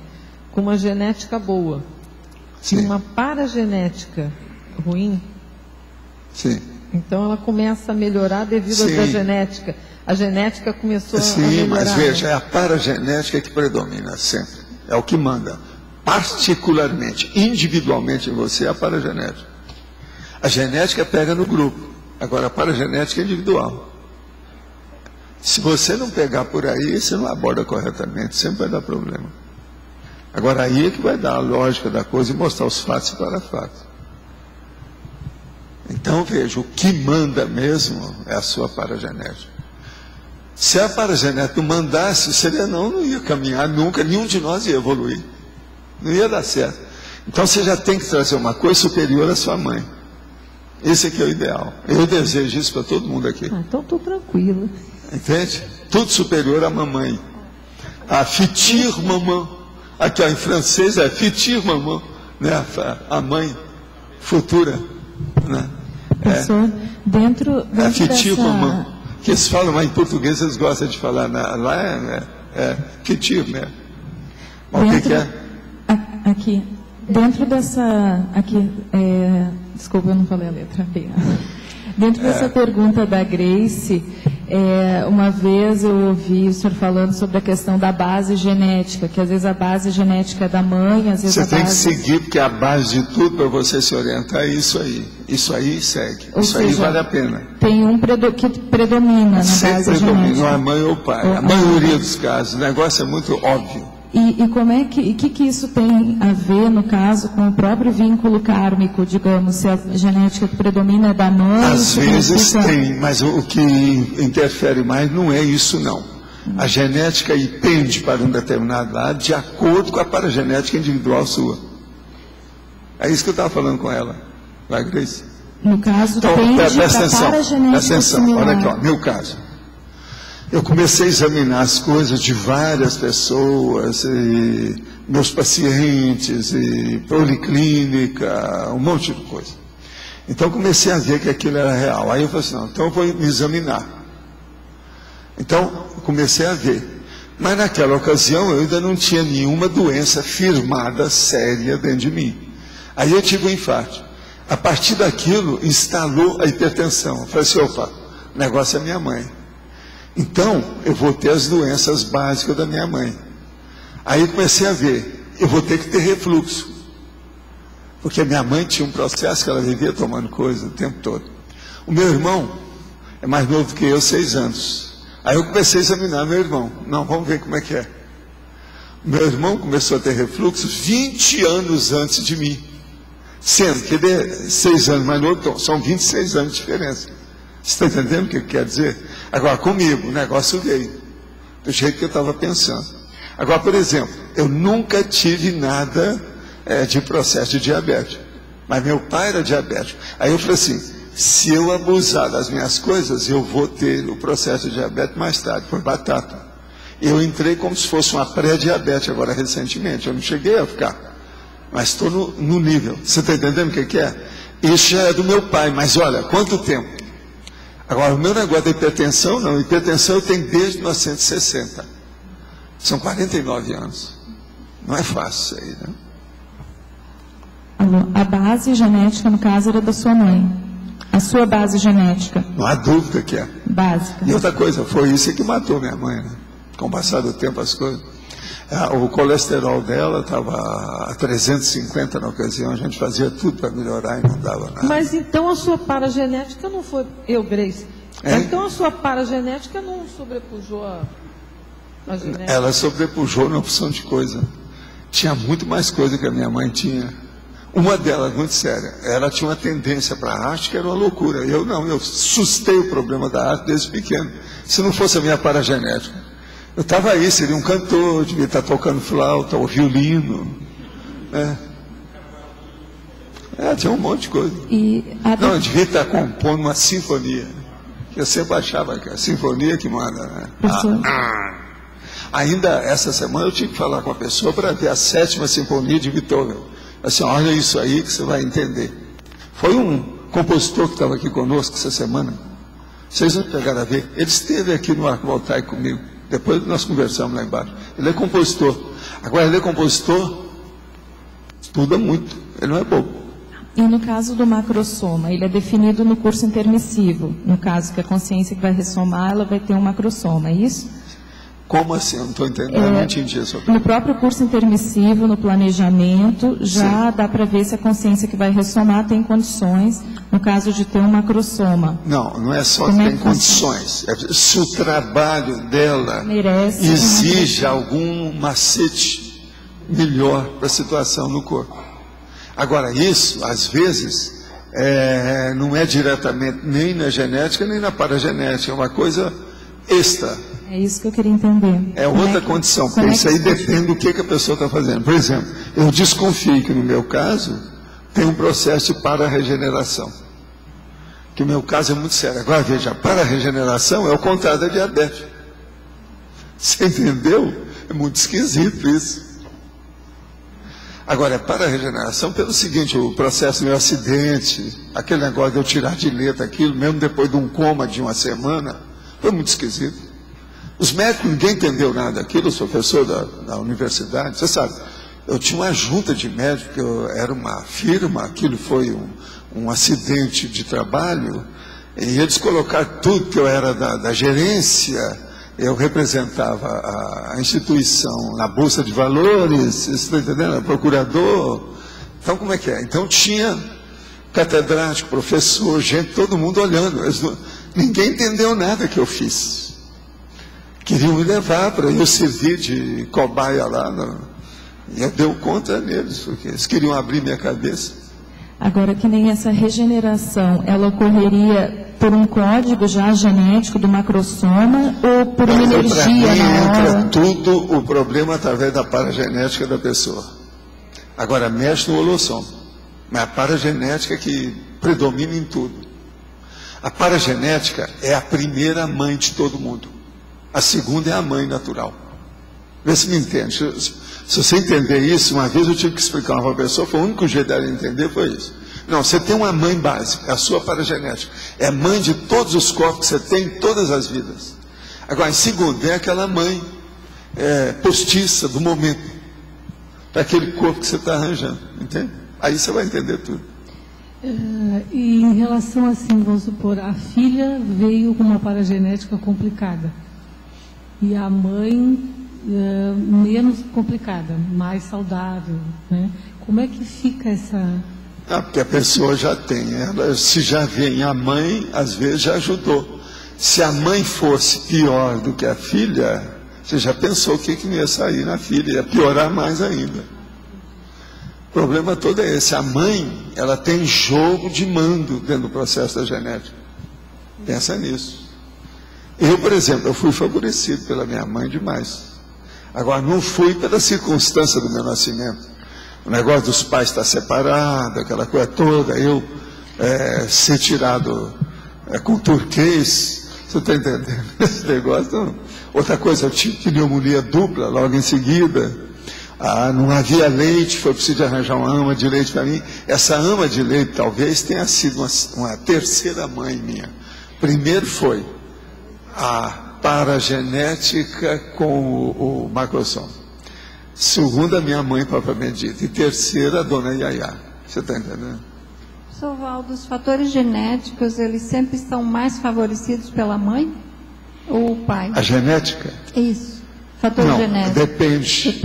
com uma genética boa e uma paragenética ruim, então ela começa a melhorar devido à genética. A genética começou a melhorar. Mas veja, é a paragenética que predomina sempre. É o que manda. Particularmente, individualmente em você, é a paragenética. A genética pega no grupo. Agora, a paragenética é individual. Se você não pegar por aí, você não aborda corretamente, sempre vai dar problema. Agora, aí é que vai dar a lógica da coisa e mostrar os fatos e parafatos. Então, veja, o que manda mesmo é a sua paragenética. Se a paragenética não mandasse, seria não ia caminhar nunca, nenhum de nós ia evoluir. Não ia dar certo. Então, você já tem que trazer uma coisa superior à sua mãe. Esse aqui é o ideal. Eu desejo isso para todo mundo aqui. Então estou tranquila. Entende? Tudo superior à mamãe. A fitir mamã. Aqui ó, em francês é fitir mamã. Né? A mãe futura. Né? Professor, dentro a fitir mamã. Que eles falam, mas em português eles gostam de falar. Lá é fitir mesmo. O que é? Aqui. Dentro dessa... Aqui, desculpa, eu não falei a letra B. Dentro dessa pergunta da Grace, uma vez eu ouvi o senhor falando sobre a questão da base genética, que às vezes a base genética é da mãe, às vezes você a base... Você tem que seguir, porque a base de tudo para você se orientar é isso aí. Isso aí segue. Ou isso seja, aí vale a pena. Tem um que predomina na base genética. Sempre predomina a mãe ou o pai. A maioria dos casos. O negócio é muito óbvio. E como é que isso tem a ver, no caso, com o próprio vínculo kármico, digamos, se a genética que predomina é da mãe? Às vezes tem, mas o que interfere mais não é isso, não. A genética pende para um determinado lado de acordo com a paragenética individual sua. É isso que eu estava falando com ela. Vai, Grace? No caso, então, tende presta atenção, paragenética similar. Olha aqui, ó, meu caso. Eu comecei a examinar as coisas de várias pessoas, meus pacientes, e policlínica, um monte de coisa. Então comecei a ver que aquilo era real. Aí eu falei assim, não, então eu vou me examinar. Então comecei a ver. Mas naquela ocasião eu ainda não tinha nenhuma doença firmada, séria dentro de mim. Aí eu tive um infarto. A partir daquilo instalou a hipertensão. Eu falei assim, opa, o negócio é minha mãe. Então eu vou ter as doenças básicas da minha mãe. Aí eu comecei a ver, eu vou ter que ter refluxo. Porque a minha mãe tinha um processo que ela vivia tomando coisa o tempo todo. O meu irmão é mais novo do que eu, 6 anos. Aí eu comecei a examinar meu irmão. Não, vamos ver como é que é. Meu irmão começou a ter refluxo 20 anos antes de mim. Sendo que ele é 6 anos mais novo, então são 26 anos de diferença. Você está entendendo o que quer dizer? Agora, comigo, o negócio veio. Do jeito que eu estava pensando. Agora, por exemplo, eu nunca tive nada de processo de diabetes. Mas meu pai era diabético. Aí eu falei assim, se eu abusar das minhas coisas, eu vou ter o processo de diabetes mais tarde, por batata. Eu entrei como se fosse uma pré-diabetes agora recentemente. Eu não cheguei a ficar. Mas estou no nível. Você está entendendo o que é? Isso já é do meu pai, mas olha, quanto tempo? Agora, o meu negócio da hipertensão, não. Hipertensão eu tenho desde 1960. São 49 anos. Não é fácil isso aí, né? A base genética, no caso, era da sua mãe. A sua base genética. Não há dúvida que é. Básica. E outra coisa, foi isso que matou minha mãe, né? Com o passar do tempo, as coisas. O colesterol dela estava a 350 na ocasião, a gente fazia tudo para melhorar e não dava nada. Mas então a sua paragenética não foi... Grace. Então a sua paragenética não sobrepujou a genética? Ela sobrepujou na opção de coisa. Tinha muito mais coisa que a minha mãe tinha. Uma delas, muito séria, ela tinha uma tendência para a arte que era uma loucura. Eu não, eu sustei o problema da arte desde pequeno. Se não fosse a minha paragenética, eu estava aí, seria um cantor, devia estar tocando flauta ou violino. Tinha um monte de coisa. Não, eu devia estar compondo uma sinfonia. Eu sempre achava que a sinfonia que manda, né? Ainda essa semana eu tive que falar com a pessoa para ver a 7ª Sinfonia de Beethoven. Assim, olha isso aí que você vai entender. Foi um compositor que estava aqui conosco essa semana. Vocês vão pegar a ver. Ele esteve aqui no Arco Voltaico comigo. Depois nós conversamos lá embaixo. Ele é compositor. Agora, ele é compositor, estuda muito. Ele não é bobo. E no caso do macrossoma, ele é definido no curso intermissivo. No caso que a consciência que vai ressomar, ela vai ter um macrossoma, é isso? Como assim? Eu não estou entendendo. Eu não entendi isso. No próprio curso intermissivo, no planejamento, já dá para ver se a consciência que vai ressomar tem condições, no caso de ter um macrossoma. Não é só que tem condições. Se o trabalho dela exige algum macete melhor para a situação no corpo. Agora, isso, às vezes, não é diretamente nem na genética, nem na paragenética. É uma coisa extra. É isso que eu queria entender. É outra condição, porque isso aí depende do que a pessoa está fazendo. Por exemplo, eu desconfio que no meu caso tem um processo de para-regeneração. Que o meu caso é muito sério. Agora veja, a para-regeneração é o contrário da diabetes. Você entendeu? É muito esquisito isso. Agora, é para-regeneração pelo seguinte, o processo do meu acidente, aquele negócio de eu tirar de letra aquilo, mesmo depois de um coma de uma semana, foi muito esquisito. Os médicos, ninguém entendeu nada daquilo, o professor da universidade, você sabe, eu tinha uma junta de médicos, eu era uma firma, aquilo foi um acidente de trabalho, e eles colocaram tudo que eu era da gerência, eu representava a instituição na Bolsa de Valores, você está entendendo? Procurador. Então, como é que é? Então, tinha catedrático, professor, gente, todo mundo olhando. Ninguém entendeu nada que eu fiz. Queriam me levar para eu servir de cobaia lá. E eu dei conta neles, porque eles queriam abrir minha cabeça. Agora, que nem essa regeneração, ela ocorreria por um código já genético do macrossoma ou por uma energia na hora? Entra tudo o problema através da paragenética da pessoa. Agora, mexe no holossoma. Mas a paragenética que predomina em tudo. A paragenética é a primeira mãe de todo mundo. A segunda é a mãe natural. Vê se me entende. Se você entender isso, uma vez eu tive que explicar uma pessoa, foi o único jeito dela entender, foi isso. Não, você tem uma mãe básica, a sua paragenética. É mãe de todos os corpos que você tem em todas as vidas. Agora, em segundo, vem aquela mãe postiça do momento, daquele corpo que você está arranjando, entende? Aí você vai entender tudo. E em relação assim, vamos supor, a filha veio com uma paragenética complicada e a mãe menos complicada, mais saudável, né? Como é que fica essa... Porque a pessoa já tem, ela, se já vem a mãe, às vezes já ajudou. Se a mãe fosse pior do que a filha, você já pensou o que ia sair na filha, ia piorar mais ainda. O problema todo é esse, a mãe, ela tem jogo de mando dentro do processo da genética. Pensa nisso. Eu, por exemplo, eu fui favorecido pela minha mãe demais. Agora, não fui pela circunstância do meu nascimento. O negócio dos pais estar separado, aquela coisa toda, eu ser tirado com turquês, você está entendendo? Esse negócio, não. Outra coisa, eu tive pneumonia dupla logo em seguida. Não havia leite, foi preciso arranjar uma ama de leite para mim. Essa ama de leite talvez tenha sido uma terceira mãe minha. Primeiro foi a paragenética com o macrossomo. Segunda, minha mãe propriamente dita. E terceira, a dona Yaya. Você está entendendo? Sr. Valdo, os fatores genéticos, eles sempre são mais favorecidos pela mãe ou o pai? A genética? Isso. Fator genético. Depende.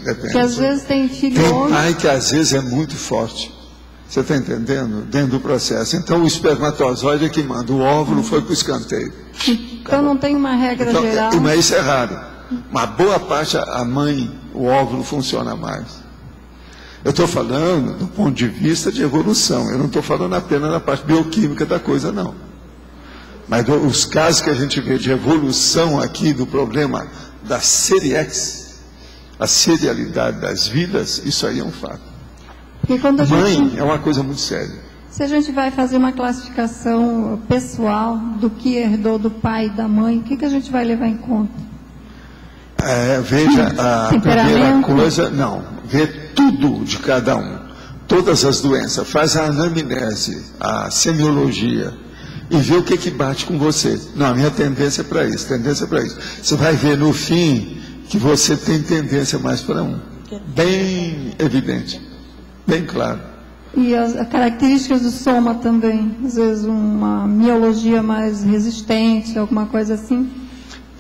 Porque às vezes tem filho Tem pai que às vezes é muito forte. Você está entendendo? Dentro do processo. Então o espermatozoide é que manda. O óvulo foi para o escanteio. Então não tem uma regra geral. Mas isso é raro. Uma boa parte, a mãe, o óvulo funciona mais. Eu estou falando do ponto de vista de evolução. Eu não estou falando apenas da parte bioquímica da coisa, não. Mas os casos que a gente vê de evolução aqui do problema da Seriex, a serialidade das vidas, isso aí é um fato. Mãe é uma coisa muito séria. Se a gente vai fazer uma classificação pessoal do que herdou do pai e da mãe, o que a gente vai levar em conta? Veja, a primeira coisa, vê tudo de cada um, todas as doenças, faz a anamnese, a semiologia, e vê o que bate com você. Não, a minha tendência é para isso, Você vai ver no fim que você tem tendência mais para um. Bem evidente, bem claro. E as características do soma também, às vezes uma miologia mais resistente, alguma coisa assim?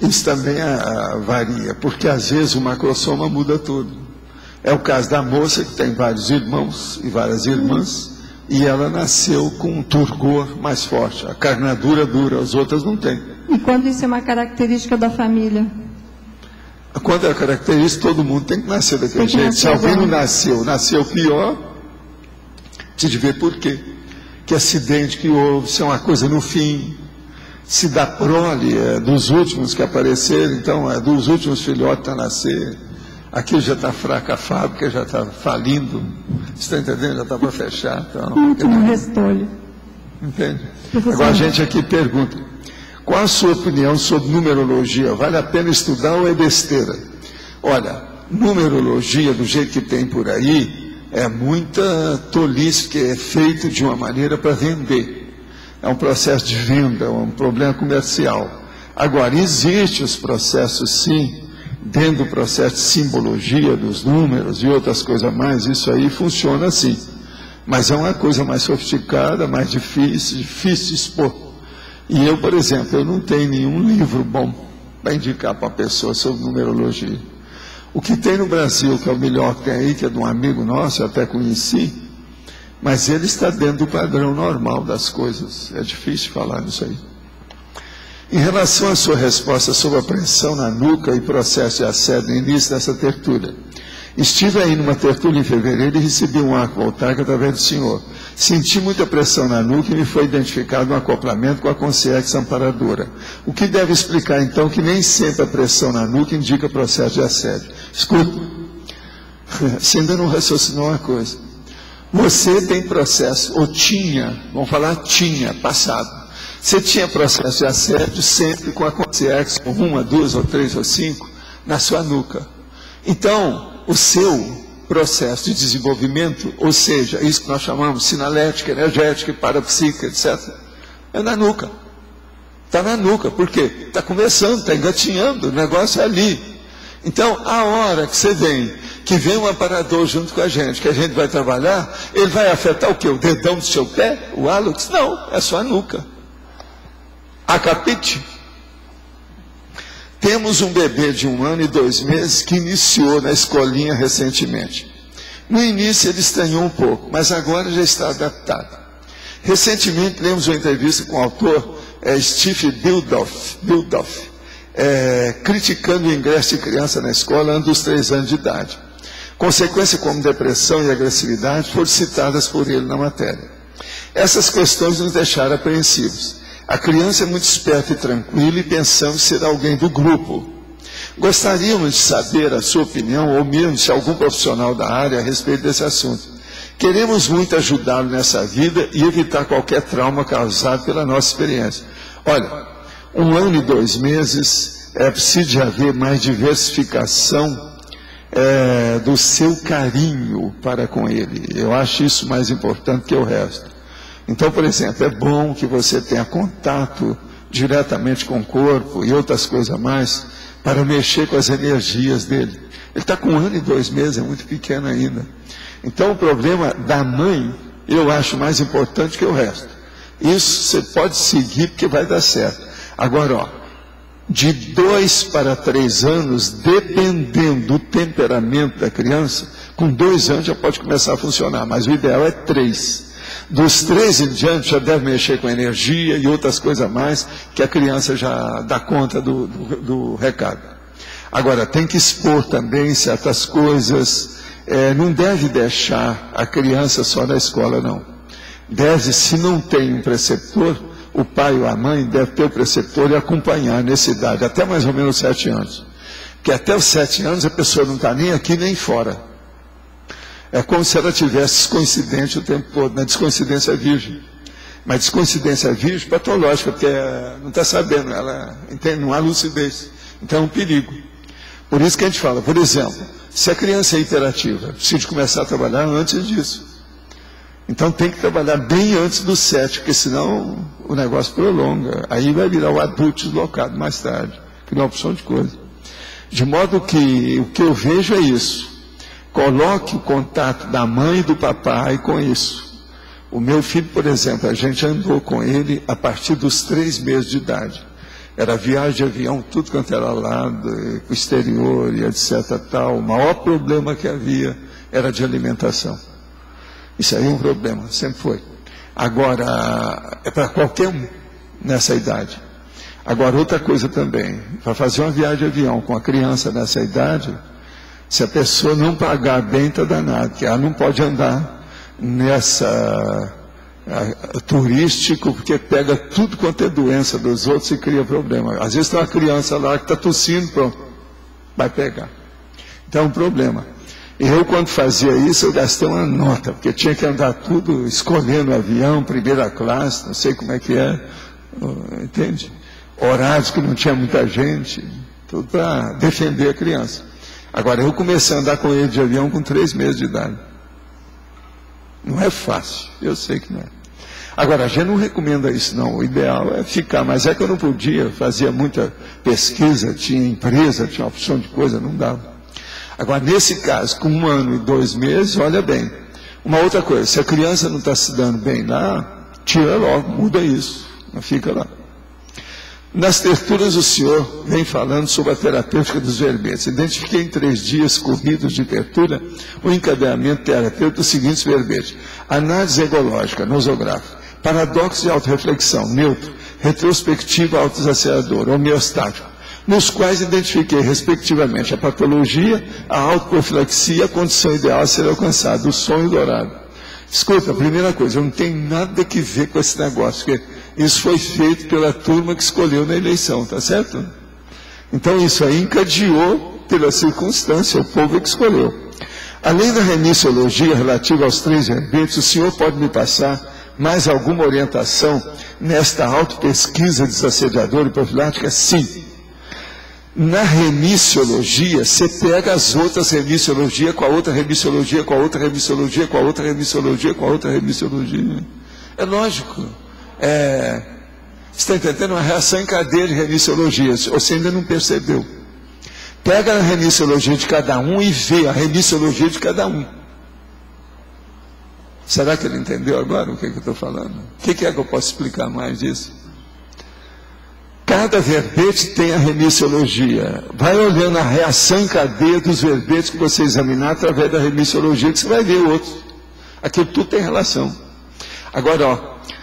Isso também varia, porque às vezes o macrossoma muda tudo. É o caso da moça que tem vários irmãos e várias irmãs, e ela nasceu com um turgor mais forte, a carnadura dura, as outras não têm. E quando isso é uma característica da família? Quando é característica, todo mundo tem que nascer daquele jeito. Se alguém não nasceu pior, precisa ver por quê. Que acidente que houve, se é uma coisa no fim, se da prole dos últimos que apareceram, então é dos últimos filhotes a nascer, aqui já está fraca a fábrica, já está falindo, você está entendendo? Já está para fechar. Então, último restolho. Entende? Agora a gente aqui pergunta, qual a sua opinião sobre numerologia? Vale a pena estudar ou é besteira? Olha, numerologia do jeito que tem por aí é muita tolice, que é feito de uma maneira para vender. É um processo de venda, é um problema comercial. Agora, existem os processos, sim, dentro do processo de simbologia dos números e outras coisas mais, isso aí funciona assim. Mas é uma coisa mais sofisticada, mais difícil de expor. E eu, por exemplo, eu não tenho nenhum livro bom para indicar para a pessoa sobre numerologia. O que tem no Brasil, que é o melhor que tem aí, que é de um amigo nosso, eu até conheci, mas ele está dentro do padrão normal das coisas. É difícil falar nisso aí. Em relação à sua resposta sobre a pressão na nuca e processo de assédio no início dessa tertúlia, estive aí numa tertúlia em fevereiro e recebi um arco voltaico através do senhor. Senti muita pressão na nuca e me foi identificado um acoplamento com a consciência amparadora. O que deve explicar, então, que nem sempre a pressão na nuca indica processo de assédio. Escuta, você ainda não raciocinou uma coisa. Você tem processo, ou tinha, vamos falar tinha, passado. Você tinha processo de assédio sempre com a consciência, com 1, 2, ou 3, ou 5, na sua nuca. Então, o seu processo de desenvolvimento, ou seja, isso que nós chamamos de sinalética, energética, parapsíquica, etc., é na nuca. Está na nuca, por quê? Está começando, está engatinhando, o negócio é ali. Então, a hora que você vem, que vem um aparador junto com a gente, que a gente vai trabalhar, ele vai afetar o quê? O dedão do seu pé? O hálux? Não, é só a nuca. Acapite. Temos um bebê de 1 ano e 2 meses que iniciou na escolinha recentemente. No início ele estranhou um pouco, mas agora já está adaptado. Recentemente lemos uma entrevista com o autor Steve Bildoff, criticando o ingresso de criança na escola antes dos 3 anos de idade. Consequências como depressão e agressividade foram citadas por ele na matéria. Essas questões nos deixaram apreensivos. A criança é muito esperta e tranquila e pensamos ser alguém do grupo. Gostaríamos de saber a sua opinião, ou mesmo se algum profissional da área a respeito desse assunto. Queremos muito ajudá-lo nessa vida e evitar qualquer trauma causado pela nossa experiência. Olha, 1 ano e 2 meses, é preciso haver mais diversificação do seu carinho para com ele. Eu acho isso mais importante que o resto. Então, por exemplo, é bom que você tenha contato diretamente com o corpo e outras coisas mais para mexer com as energias dele. Ele está com 1 ano e 2 meses, é muito pequeno ainda. Então, o problema da mãe, eu acho mais importante que o resto. Isso você pode seguir porque vai dar certo. Agora, ó, de 2 para 3 anos, dependendo do temperamento da criança, com 2 anos já pode começar a funcionar, mas o ideal é 3. Dos 3 em diante já deve mexer com energia e outras coisas mais, que a criança já dá conta do recado. Agora, tem que expor também certas coisas, não deve deixar a criança só na escola, não. Deve, se não tem um preceptor, o pai ou a mãe deve ter o preceptor e acompanhar nessa idade, até mais ou menos 7 anos. Porque até os 7 anos a pessoa não está nem aqui nem fora. É como se ela tivesse descoincidente o tempo todo, na descoincidência virgem. Mas descoincidência virgem patológica, porque não está sabendo, ela entende, não há lucidez. Então é um perigo. Por isso que a gente fala, por exemplo, se a criança é hiperativa, precisa começar a trabalhar antes disso. Então tem que trabalhar bem antes dos 7, porque senão o negócio prolonga. Aí vai virar o adulto deslocado mais tarde, que não é opção de coisa. De modo que o que eu vejo é isso. Coloque o contato da mãe e do papai com isso. O meu filho, por exemplo, a gente andou com ele a partir dos 3 meses de idade. Era viagem de avião, tudo quanto era lado, o exterior e etc. Tal. O maior problema que havia era de alimentação. Isso aí é um problema, sempre foi. Agora, é para qualquer um nessa idade. Agora, outra coisa também, para fazer uma viagem de avião com a criança nessa idade, se a pessoa não pagar bem, está danado, que ela não pode andar nessa turístico, porque pega tudo quanto é doença dos outros e cria problema. Às vezes tem uma criança lá que está tossindo, pronto, vai pegar. Então é um problema. Eu, quando fazia isso, eu gastei uma nota, porque tinha que andar tudo escolhendo avião, primeira classe, não sei como é que é, entende? Horários que não tinha muita gente, tudo para defender a criança. Agora, eu comecei a andar com ele de avião com 3 meses de idade. Não é fácil, eu sei que não é. Agora, a gente não recomenda isso, não. O ideal é ficar, mas é que eu não podia, fazia muita pesquisa, tinha empresa, tinha opção de coisa, não dava. Agora, nesse caso, com 1 ano e 2 meses, olha bem. Uma outra coisa, se a criança não está se dando bem lá, tira logo, muda isso, não fica lá. Nas terturas, o senhor vem falando sobre a terapêutica dos verbetes. Identifiquei em 3 dias corridos de tertura o encadeamento terapêutico dos seguintes verbetes: análise egológica, nosográfica, paradoxo de autorreflexão, neutro, retrospectiva autodesaceradora, homeostático, nos quais identifiquei, respectivamente, a patologia, a autoprofilaxia e a condição ideal a ser alcançada, o sonho dourado. Escuta, a primeira coisa, eu não tenho nada que ver com esse negócio, porque isso foi feito pela turma que escolheu na eleição, tá certo? Então isso aí encadeou pela circunstância, o povo é que escolheu. Além da remissiologia relativa aos 3 verbetes, o senhor pode me passar mais alguma orientação nesta autopesquisa desassediadora e profilática? Sim. Na remissiologia, você pega as outras remissiologias com a outra remissiologia, com a outra remissiologia, com a outra remissiologia, com a outra remissiologia. É lógico. Você está entendendo? Uma reação em cadeia de remissiologias. Você ainda não percebeu. Pega a remissiologia de cada um e vê a remissiologia de cada um. Será que ele entendeu agora o que eu estou falando? O que é que eu posso explicar mais disso? Cada verbete tem a remissiologia. Vai olhando a reação em cadeia dos verbetes que você examinar através da remissiologia, que você vai ver outros. Aquilo tudo tem relação. Agora,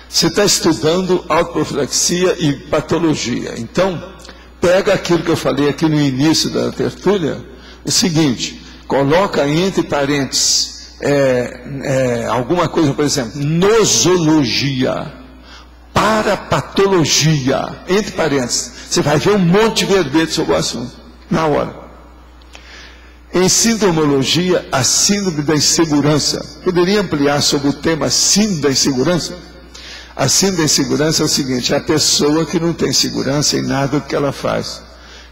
você está estudando autoprofilaxia e patologia. Então, pega aquilo que eu falei aqui no início da tertúlia, o seguinte, coloca entre parênteses alguma coisa, por exemplo, nosologia, parapatologia, entre parênteses, você vai ver um monte de verbete sobre o assunto, na hora. Em sindromologia, a síndrome da insegurança. Poderia ampliar sobre o tema síndrome da insegurança? A síndrome da insegurança é o seguinte, é a pessoa que não tem segurança em nada do que ela faz.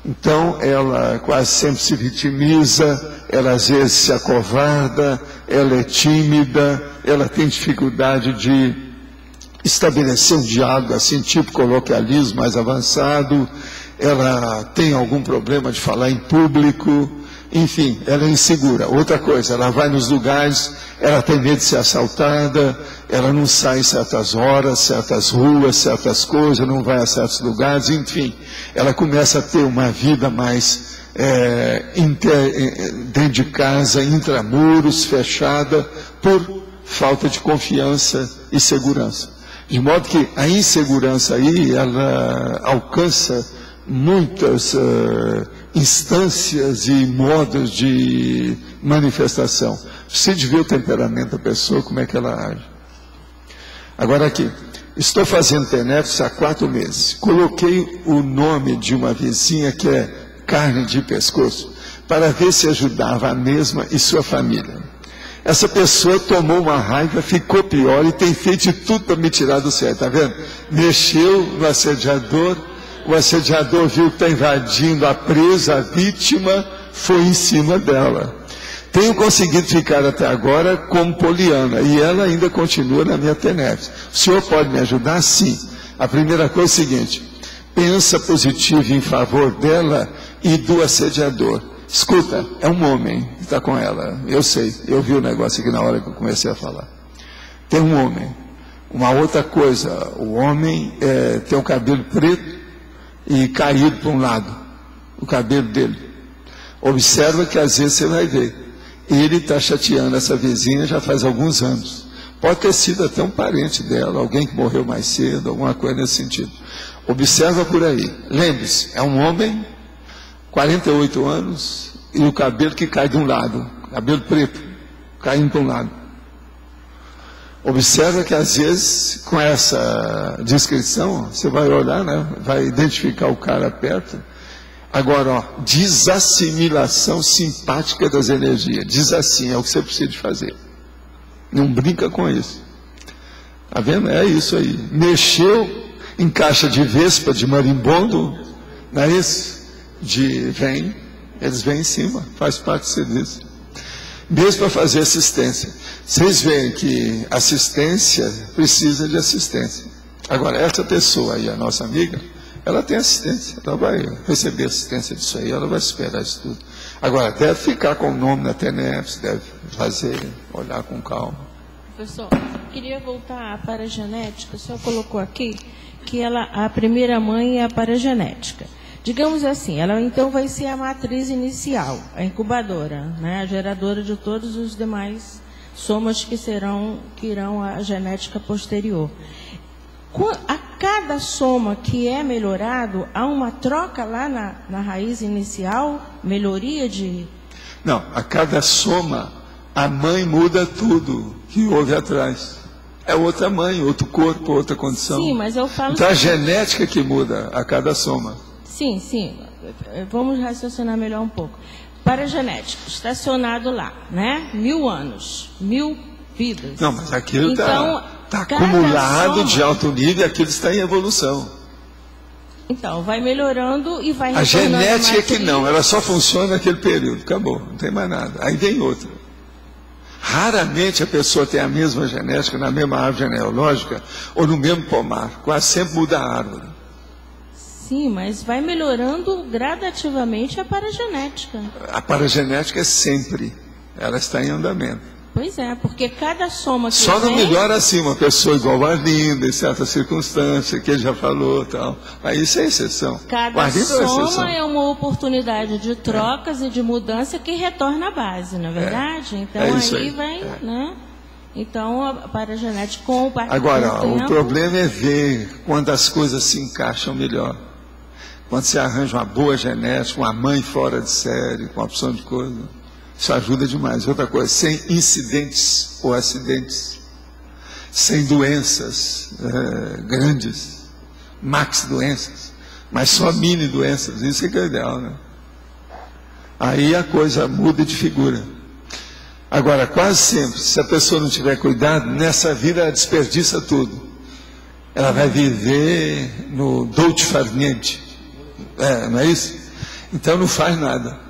Então, ela quase sempre se vitimiza, ela às vezes se acovarda, ela é tímida, ela tem dificuldade de estabelecer um diálogo assim, tipo coloquialismo mais avançado, ela tem algum problema de falar em público, enfim, ela é insegura. Outra coisa, ela vai nos lugares, ela tem medo de ser assaltada, ela não sai em certas horas, certas ruas, certas coisas, não vai a certos lugares, enfim, ela começa a ter uma vida mais dentro de casa, intramuros, fechada, por falta de confiança e segurança. De modo que a insegurança aí, ela alcança muitas instâncias e modos de manifestação. Precisa ver o temperamento da pessoa, como é que ela age. Agora aqui, estou fazendo TENEPS há 4 meses. Coloquei o nome de uma vizinha que é carne de pescoço, para ver se ajudava a mesma e sua família. Essa pessoa tomou uma raiva, ficou pior e tem feito de tudo para me tirar do sério, está vendo? Mexeu no assediador, o assediador viu que está invadindo a presa, a vítima, foi em cima dela. Tenho conseguido ficar até agora como poliana e ela ainda continua na minha TENEPS. O senhor pode me ajudar? Sim. A primeira coisa é o seguinte, pensa positivo em favor dela e do assediador. Escuta, é um homem que está com ela, eu sei, eu vi o negócio aqui na hora que eu comecei a falar. Tem um homem. Uma outra coisa, o homem tem o cabelo preto e caído para um lado, o cabelo dele. Observa que às vezes você vai ver, ele está chateando essa vizinha já faz alguns anos. Pode ter sido até um parente dela, alguém que morreu mais cedo, alguma coisa nesse sentido. Observa por aí. Lembre-se, é um homem, 48 anos, e o cabelo que cai de um lado, cabelo preto, caindo para um lado. Observa que às vezes, com essa descrição, você vai olhar, né? Vai identificar o cara perto. Agora, ó, desassimilação simpática das energias. Diz assim, é o que você precisa de fazer. Não brinca com isso. Tá vendo? É isso aí. Mexeu em caixa de vespa, de marimbondo, não é isso? Eles vêm em cima, faz parte do serviço. Mesmo para fazer assistência. Vocês veem que assistência precisa de assistência. Agora, essa pessoa aí, a nossa amiga, ela tem assistência, ela vai receber assistência disso aí, ela vai esperar isso tudo. Agora, deve ficar com o nome na TENEPS, deve olhar com calma. Professor, queria voltar à paragenética. O senhor colocou aqui que a primeira mãe é a paragenética. Digamos assim, ela então vai ser a matriz inicial, a incubadora, né, a geradora de todos os demais somas que irão à genética posterior. A cada soma que é melhorado, há uma troca lá na raiz inicial, melhoria de... Não, a cada soma, a mãe muda tudo que houve atrás. É outra mãe, outro corpo, outra condição. Sim, mas eu falo... Então a genética que muda a cada soma. Sim. Vamos raciocinar melhor um pouco. Paragenético, estacionado lá, né? 1000 anos, 1000 vidas. Não, mas aquilo está então, acumulado de alto nível e aquilo está em evolução. Então, vai melhorando e vai A genética é que matriz. não, ela só funciona naquele período, acabou, não tem mais nada. Aí vem outra. Raramente a pessoa tem a mesma genética na mesma árvore genealógica ou no mesmo pomar, quase sempre muda a árvore. Sim, mas vai melhorando gradativamente a paragenética. A paragenética é sempre, ela está em andamento. Pois é, porque cada soma que Só não vem... melhora assim, uma pessoa igual a Arlinda, em certa circunstância, que ele já falou tal. Mas isso é exceção. Cada exceção. soma é uma oportunidade de trocas e de mudança que retorna à base, não é verdade? Então aí vai, né? Então a paragenética com o partir Agora, do tempo... o problema é ver quando as coisas se encaixam melhor. Quando você arranja uma boa genética, uma mãe fora de série, com uma opção de coisa... Isso ajuda demais. Outra coisa, sem incidentes ou acidentes, sem doenças grandes, max doenças, mas só mini doenças, isso é que é ideal, né? Aí a coisa muda de figura. Agora, quase sempre, se a pessoa não tiver cuidado, nessa vida ela desperdiça tudo. Ela vai viver no dolce far niente. Não é isso? Então não faz nada.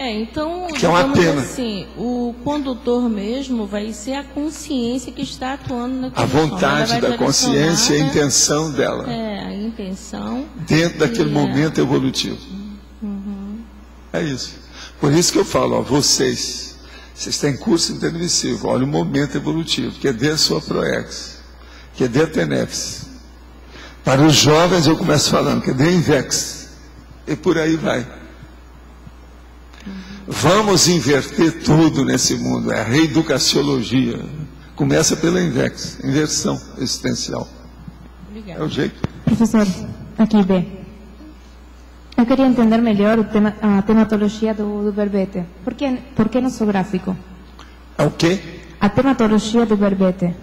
Então, que é uma pena. Assim, o condutor mesmo vai ser a consciência que está atuando naquele a vontade da consciência e a intenção dela. A intenção. Dentro daquele momento evolutivo. É isso. Por isso que eu falo, ó, vocês têm curso intermissivo, olha o momento evolutivo, que é desde a sua ProEx, que é desde a TENEPS. Para os jovens eu começo falando, que é desde a INVEX. E por aí vai. Vamos inverter tudo nesse mundo, é a reeducaciologia. Começa pela inversão existencial. Obrigada. É o jeito. Professor, aqui B. Eu queria entender melhor a tematologia do verbete. Por que nosográfico? É o quê? A tematologia do verbete.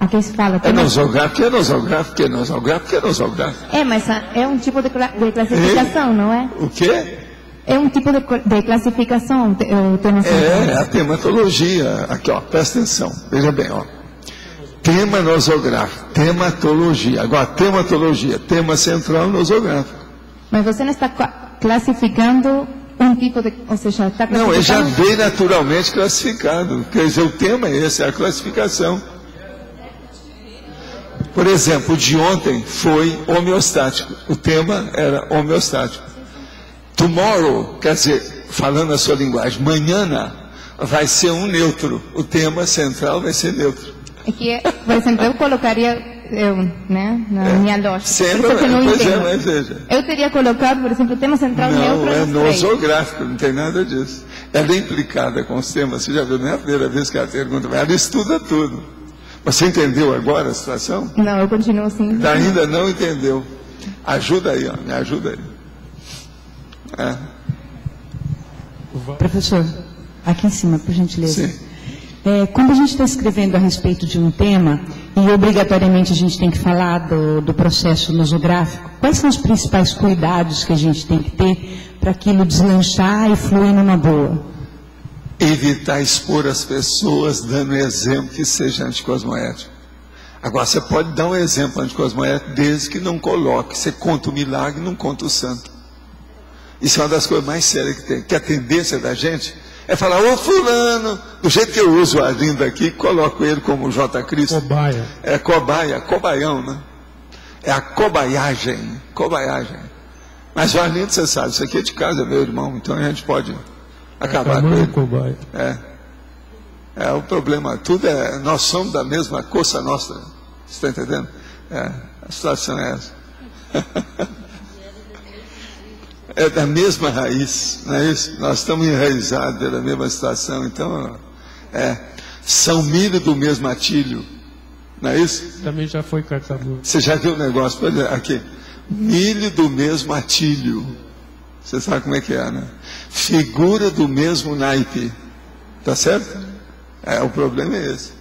Aqui se fala... É nosográfico, é nosográfico, é nosográfico, é nosográfico. Mas é um tipo de classificação, não é? O quê? É um tipo de classificação, o tema É a tematologia. Aqui, ó, presta atenção. Veja bem, ó. Tema nosográfico, tematologia. Agora, tematologia, tema central nosográfico. Mas você não está classificando um tipo de... Ou seja, está classificando... Não, ele já veio naturalmente classificado. Quer dizer, o tema é esse, é a classificação. Por exemplo, o de ontem foi homeostático. O tema era homeostático. Tomorrow, quer dizer, falando a sua linguagem, manhã vai ser um neutro. O tema central vai ser neutro. É que, por exemplo, eu colocaria, né, na minha lógica. Sempre, que eu não entendo. Mas veja. Eu teria colocado, por exemplo, o tema central neutro. Não, é nosográfico, não tem nada disso. Ela é implicada com os temas. Você já viu, não é a primeira vez que ela pergunta, mas ela estuda tudo. Você entendeu agora a situação? Não, eu continuo assim. Ainda não entendeu. Ajuda aí, ó, me ajuda aí. Professor, aqui em cima, por gentileza. Sim. Quando a gente está escrevendo a respeito de um tema, e obrigatoriamente a gente tem que falar do processo nosográfico, quais são os principais cuidados que a gente tem que ter para aquilo deslanchar e fluir numa boa? Evitar expor as pessoas dando exemplo que seja anticosmoético. Agora, você pode dar um exemplo anticosmoético desde que não coloque. Você conta o milagre, não conta o santo. Isso é uma das coisas mais sérias que tem. Que a tendência da gente é falar, ô fulano, do jeito que eu uso o Arlindo aqui, coloco ele como J. Cristo. Cobaia. É cobaia, cobaião, né? É a cobaiagem. Mas o Arlindo, você sabe, isso aqui é de casa, meu irmão, então a gente pode acabar com ele. Cobaia. É o problema, tudo é, nós somos da mesma coça nossa, você está entendendo? A situação é essa. É da mesma raiz, não é isso? Nós estamos enraizados da mesma situação, então, são milho do mesmo atilho, não é isso? Também já foi cartador. Você já viu o negócio? Pois é, aqui, milho do mesmo atilho, você sabe como é que é, né? Figura do mesmo naipe, tá certo? O problema é esse.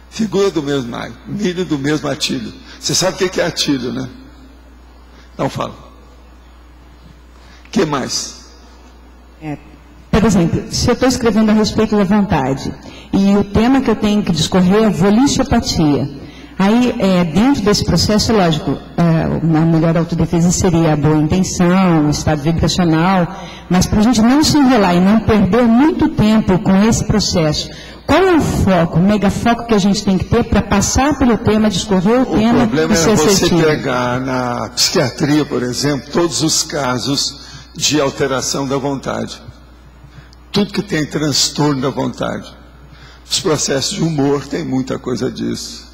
Figura do mesmo naipe, milho do mesmo atilho. Você sabe o que é atilho, né? Então fala. O que mais? Por exemplo, se eu estou escrevendo a respeito da vontade, e o tema que eu tenho que discorrer é volichopatia, Aí, dentro desse processo, lógico, a melhor autodefesa seria a boa intenção, o estado vibracional, mas para a gente não se enrolar e não perder muito tempo com esse processo, qual é o foco, o megafoco que a gente tem que ter para passar pelo tema, discorrer o tema? O problema é você pegar na psiquiatria, por exemplo, todos os casos de alteração da vontade. Tudo que tem transtorno da vontade. Os processos de humor tem muita coisa disso.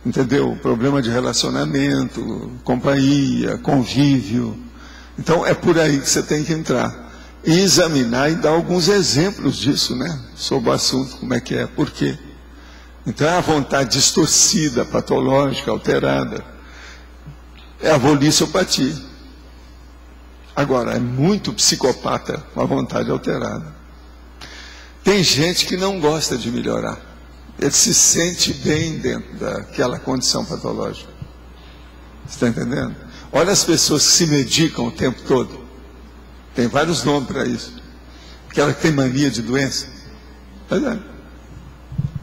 Entendeu? Problema de relacionamento, companhia, convívio. Então é por aí que você tem que entrar. E examinar e dar alguns exemplos disso, né? Sobre o assunto, como é que é, por quê. Então é a vontade distorcida, patológica, alterada. É a voliciopatia. Agora, é muito psicopata com a vontade alterada. Tem gente que não gosta de melhorar. Ele se sente bem dentro daquela condição patológica. Você está entendendo? Olha as pessoas que se medicam o tempo todo. Tem vários nomes para isso. Aquela que tem mania de doença. Pois é.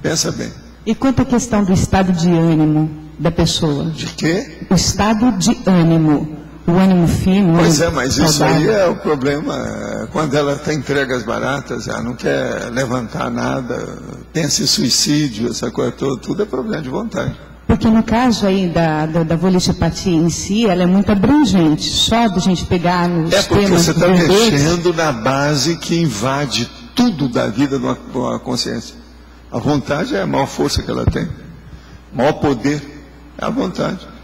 Pensa bem. E quanto à questão do estado de ânimo da pessoa? De quê? O estado de ânimo. O ânimo fino. Pois é, mas isso aí é o problema. Quando ela está entregue às baratas, ela não quer levantar nada, pensa em suicídio, essa coisa toda, tudo é problema de vontade. Porque no caso aí da voliciopatia em si, ela é muito abrangente. Só da gente pegar nos temas... É porque você está mexendo na base que invade tudo da vida de uma consciência. A vontade é a maior força que ela tem. O maior poder é a vontade.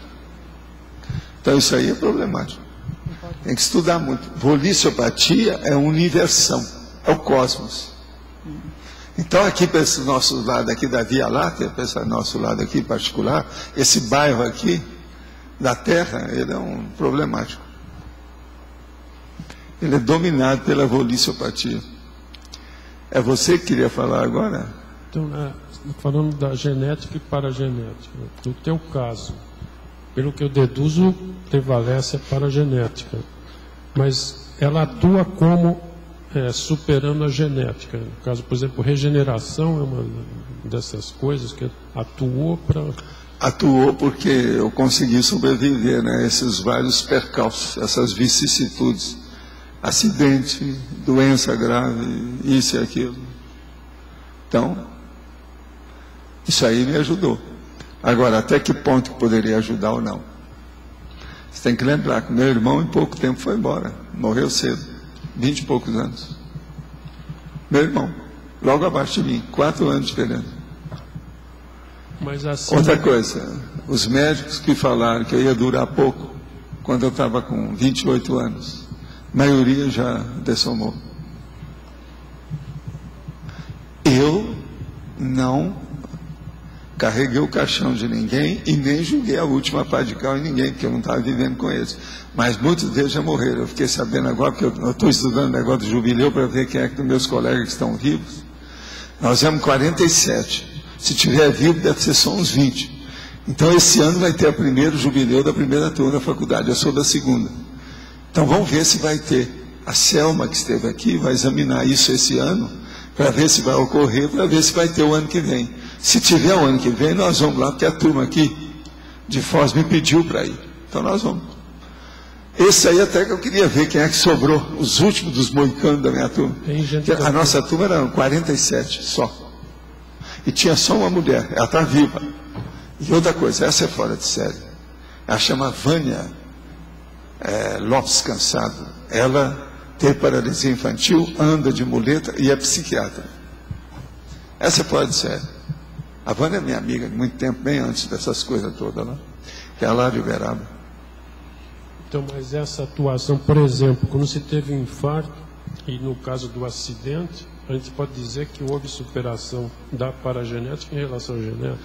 Então isso aí é problemático. Tem que estudar muito. Voliciopatia é universão, é o cosmos. Então aqui para esse nosso lado aqui da Via Láctea, para esse nosso lado aqui particular, esse bairro aqui da Terra, ele é um problemático. Ele é dominado pela voliciopatia. É você que queria falar agora? Então, falando da genética e paragenética, no teu caso, pelo que eu deduzo, prevalece a paragenética, mas ela atua como superando a genética. No caso, por exemplo, regeneração é uma dessas coisas que atuou para... Atuou porque eu consegui sobreviver, né? Esses vários percalços, essas vicissitudes, acidente, doença grave, isso e aquilo. Então, isso aí me ajudou. Agora, até que ponto que poderia ajudar ou não? Você tem que lembrar que meu irmão em pouco tempo foi embora, morreu cedo. 20 e poucos anos. Meu irmão, logo abaixo de mim, 4 anos de diferença. Mas assim... Outra coisa, os médicos que falaram que eu ia durar pouco, quando eu estava com 28 anos, a maioria já dessomou. Eu não carreguei o caixão de ninguém e nem julguei a última pá de cal em ninguém, porque eu não estava vivendo com eles. Mas muitos deles já morreram. Eu fiquei sabendo agora, porque eu estou estudando o negócio do jubileu para ver quem é que dos meus colegas que estão vivos. Nós temos 47. Se tiver vivo, deve ser só uns 20. Então, esse ano vai ter o primeiro jubileu da primeira turma da faculdade. Eu sou da segunda. Então, vamos ver se vai ter. A Selma, que esteve aqui, vai examinar isso esse ano, para ver se vai ocorrer, para ver se vai ter o ano que vem. Se tiver o ano que vem, nós vamos lá, porque a turma aqui de Foz me pediu para ir. Então nós vamos. Esse aí até que eu queria ver quem é que sobrou, os últimos dos moicanos da minha turma. A nossa turma era 47 só. E tinha só uma mulher, ela está viva. E outra coisa, essa é fora de série. Ela chama Vânia Lopes Cansado. Ela teve paralisia infantil, anda de muleta e é psiquiatra. Essa é fora de série. A Vânia é minha amiga de muito tempo, bem antes dessas coisas todas lá, que é lá de Uberaba. Então, mas essa atuação, por exemplo, quando se teve um infarto, e no caso do acidente, a gente pode dizer que houve superação da paragenética em relação à genética?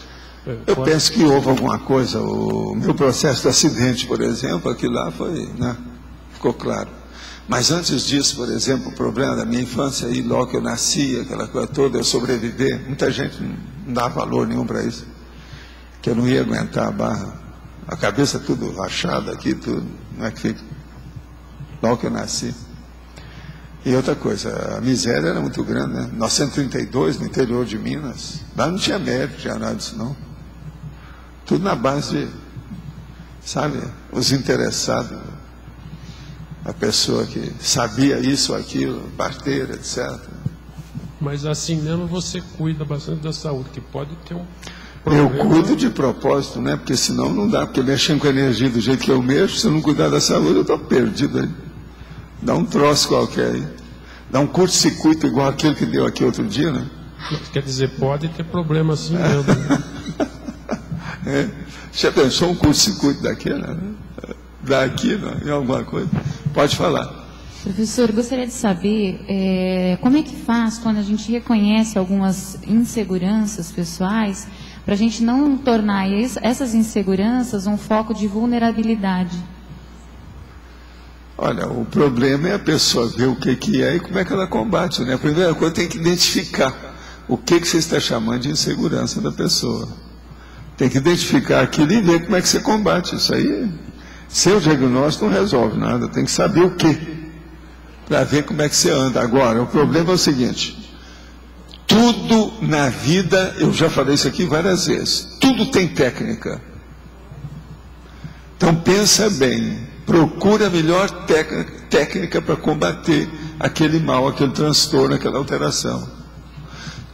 Eu penso que houve alguma coisa. O meu processo de acidente, por exemplo, aquilo lá foi, né, ficou claro. Mas antes disso, por exemplo, o problema da minha infância, aí logo que eu nasci, aquela coisa toda, eu sobreviver, muita gente não dá valor nenhum para isso, que eu não ia aguentar a barra, a cabeça tudo rachada aqui, tudo, não é que fica, logo que eu nasci. E outra coisa, a miséria era muito grande, né? 1932, no interior de Minas, lá não tinha médico, não tinha nada disso não. Tudo na base de, sabe, os interessados. A pessoa que sabia isso ou aquilo, parteira, etc. Mas assim mesmo você cuida bastante da saúde, que pode ter um Eu problema. cuido de propósito, né? Porque senão não dá. Porque mexendo com a energia do jeito que eu mexo, se eu não cuidar da saúde, eu estou perdido aí. Dá um troço qualquer aí. Dá um curto-circuito igual aquele que deu aqui outro dia, né? Quer dizer, pode ter problema assim mesmo. Né? É. Já pensou um curto-circuito daquele, né? Daqui, né? Em alguma coisa? Pode falar. Professor, gostaria de saber como é que faz quando a gente reconhece algumas inseguranças pessoais para a gente não tornar essas inseguranças um foco de vulnerabilidade. Olha, o problema é a pessoa ver o que é e como é que ela combate, né? A primeira coisa tem que identificar o que você está chamando de insegurança da pessoa. Tem que identificar aquilo e ver como é que você combate. Isso aí, seu diagnóstico não resolve nada, tem que saber o que, para ver como é que você anda. Agora, o problema é o seguinte, tudo na vida, eu já falei isso aqui várias vezes, tudo tem técnica. Então pensa bem, procura a melhor técnica para combater aquele mal, aquele transtorno, aquela alteração.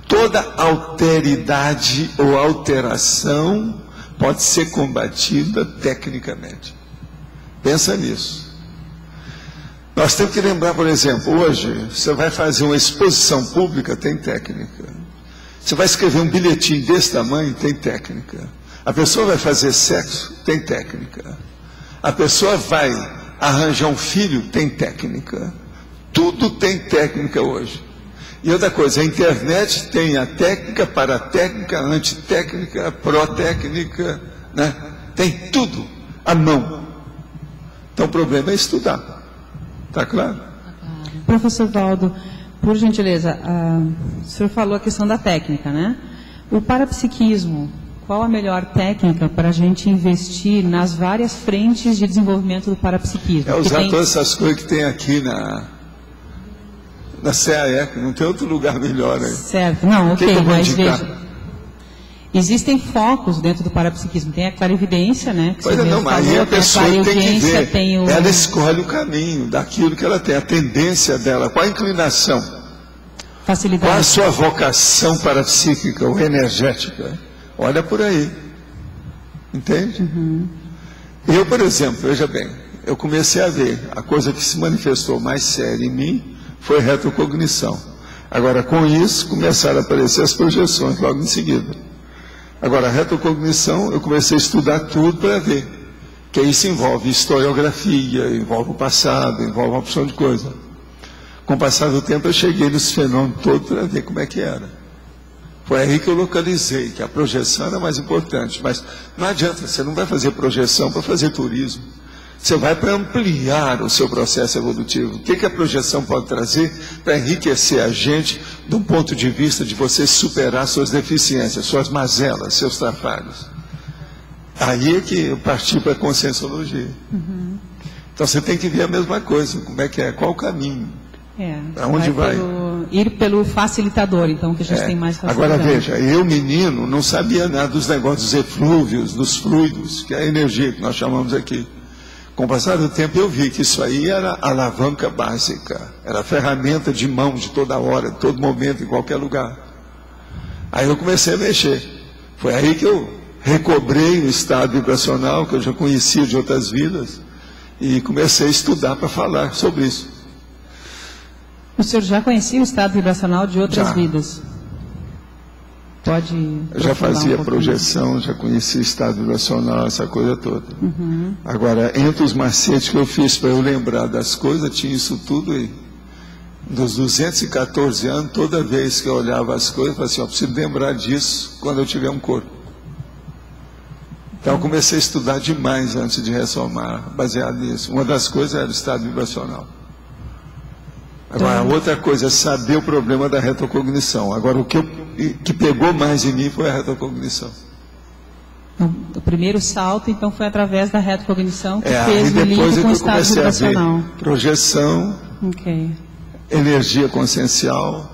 Toda alteridade ou alteração pode ser combatida tecnicamente. Pensa nisso. Nós temos que lembrar, por exemplo, hoje, você vai fazer uma exposição pública, tem técnica. Você vai escrever um bilhetinho desse tamanho, tem técnica. A pessoa vai fazer sexo, tem técnica. A pessoa vai arranjar um filho, tem técnica. Tudo tem técnica hoje. E outra coisa, a internet tem a técnica, paratécnica, antitécnica, protécnica, né? Tem tudo à mão. Então o problema é estudar. Está claro? Professor Valdo, por gentileza, o senhor falou a questão da técnica, né? O parapsiquismo, qual a melhor técnica para a gente investir nas várias frentes de desenvolvimento do parapsiquismo? É usar todas essas coisas que tem aqui na CAEC, não tem outro lugar melhor aí. Certo, não, ok, mas indicar? veja, existem focos dentro do parapsiquismo, tem a clarividência, né? Pois é, não, mas aí a pessoa tem que ver, ela escolhe o caminho daquilo que ela tem, a tendência dela, qual a inclinação, facilidade. Qual a sua vocação parapsíquica ou energética, olha por aí, entende? Uhum. Eu, por exemplo, veja bem, eu comecei a ver, a coisa que se manifestou mais séria em mim foi retrocognição. Agora, com isso, começaram a aparecer as projeções logo em seguida. Agora, a retrocognição, eu comecei a estudar tudo para ver. Que isso envolve historiografia, envolve o passado, envolve uma opção de coisa. Com o passar do tempo, eu cheguei nos fenômenos todos para ver como é que era. Foi aí que eu localizei, que a projeção era mais importante. Mas não adianta, você não vai fazer projeção para fazer turismo. Você vai para ampliar o seu processo evolutivo. O que a projeção pode trazer para enriquecer a gente de um ponto de vista de você superar suas deficiências, suas mazelas, seus trapalhos. Aí é que eu parti para a conscienciologia. Uhum. Então você tem que ver a mesma coisa, como é que é, qual o caminho, aonde vai. Ir pelo facilitador, então, que a gente tem mais facilidade. Agora veja, eu menino não sabia nada dos negócios dos eflúvios, dos fluidos, que é a energia que nós chamamos aqui. Com o passar do tempo eu vi que isso aí era a alavanca básica, era a ferramenta de mão de toda hora, de todo momento, em qualquer lugar. Aí eu comecei a mexer. Foi aí que eu recobrei o estado vibracional, que eu já conhecia de outras vidas, e comecei a estudar para falar sobre isso. O senhor já conhecia o estado vibracional de outras vidas? Pode. Eu já fazia projeção, já conhecia o estado vibracional, essa coisa toda. Uhum. Agora, entre os macetes que eu fiz para eu lembrar das coisas, tinha isso tudo aí. Dos 214 anos, toda vez que eu olhava as coisas, eu falava assim, eu preciso lembrar disso quando eu tiver um corpo. Então eu comecei a estudar demais antes de ressomar, baseado nisso. Uma das coisas era o estado vibracional. Agora, outra coisa é saber o problema da retrocognição. Agora, o que pegou mais em mim foi a retrocognição. O primeiro salto, então, foi através da retrocognição que fez o link com o estado vibracional. Projeção, energia consciencial,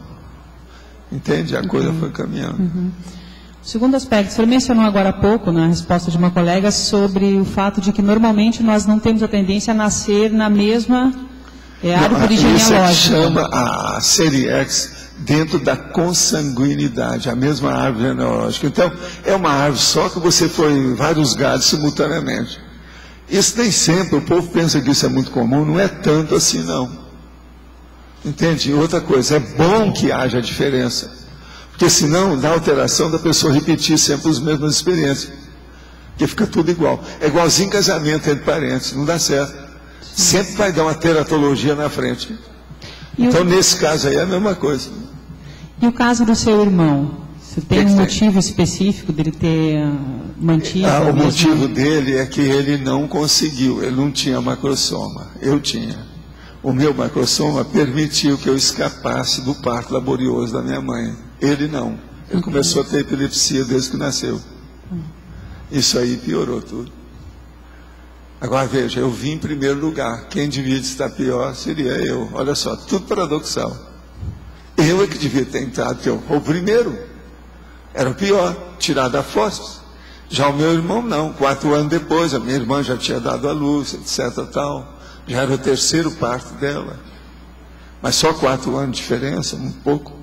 entende? A coisa foi caminhando. Uhum. Segundo aspecto, o senhor mencionou agora há pouco, na resposta de uma colega, sobre o fato de que normalmente nós não temos a tendência a nascer na mesma árvore genealógica. Isso chama a Seriex dentro da consanguinidade, a mesma árvore genealógica. Então, é uma árvore só que você foi em vários galhos simultaneamente. Isso nem sempre, o povo pensa que isso é muito comum, não é tanto assim não. Entende? E outra coisa, é bom que haja diferença, porque senão dá alteração da pessoa repetir sempre as mesmas experiências, porque fica tudo igual. É igualzinho casamento entre parentes, não dá certo. Sempre vai dar uma teratologia na frente. Então, nesse caso aí é a mesma coisa. E o caso do seu irmão? Você tem um motivo específico dele ter mantido? O motivo dele é que ele não conseguiu, ele não tinha macrosoma. Eu tinha. O meu macrosoma permitiu que eu escapasse do parto laborioso da minha mãe. Ele não. Ele começou a ter epilepsia desde que nasceu. Isso aí piorou tudo. Agora veja, eu vim em primeiro lugar. Quem devia estar pior seria eu. Olha só, tudo paradoxal. Eu é que devia ter entrado, porque eu, o primeiro era o pior, tirado a fósforo. Já o meu irmão não, 4 anos depois, a minha irmã já tinha dado à luz, etc. tal. Já era o terceiro parto dela. Mas só 4 anos de diferença, um pouco.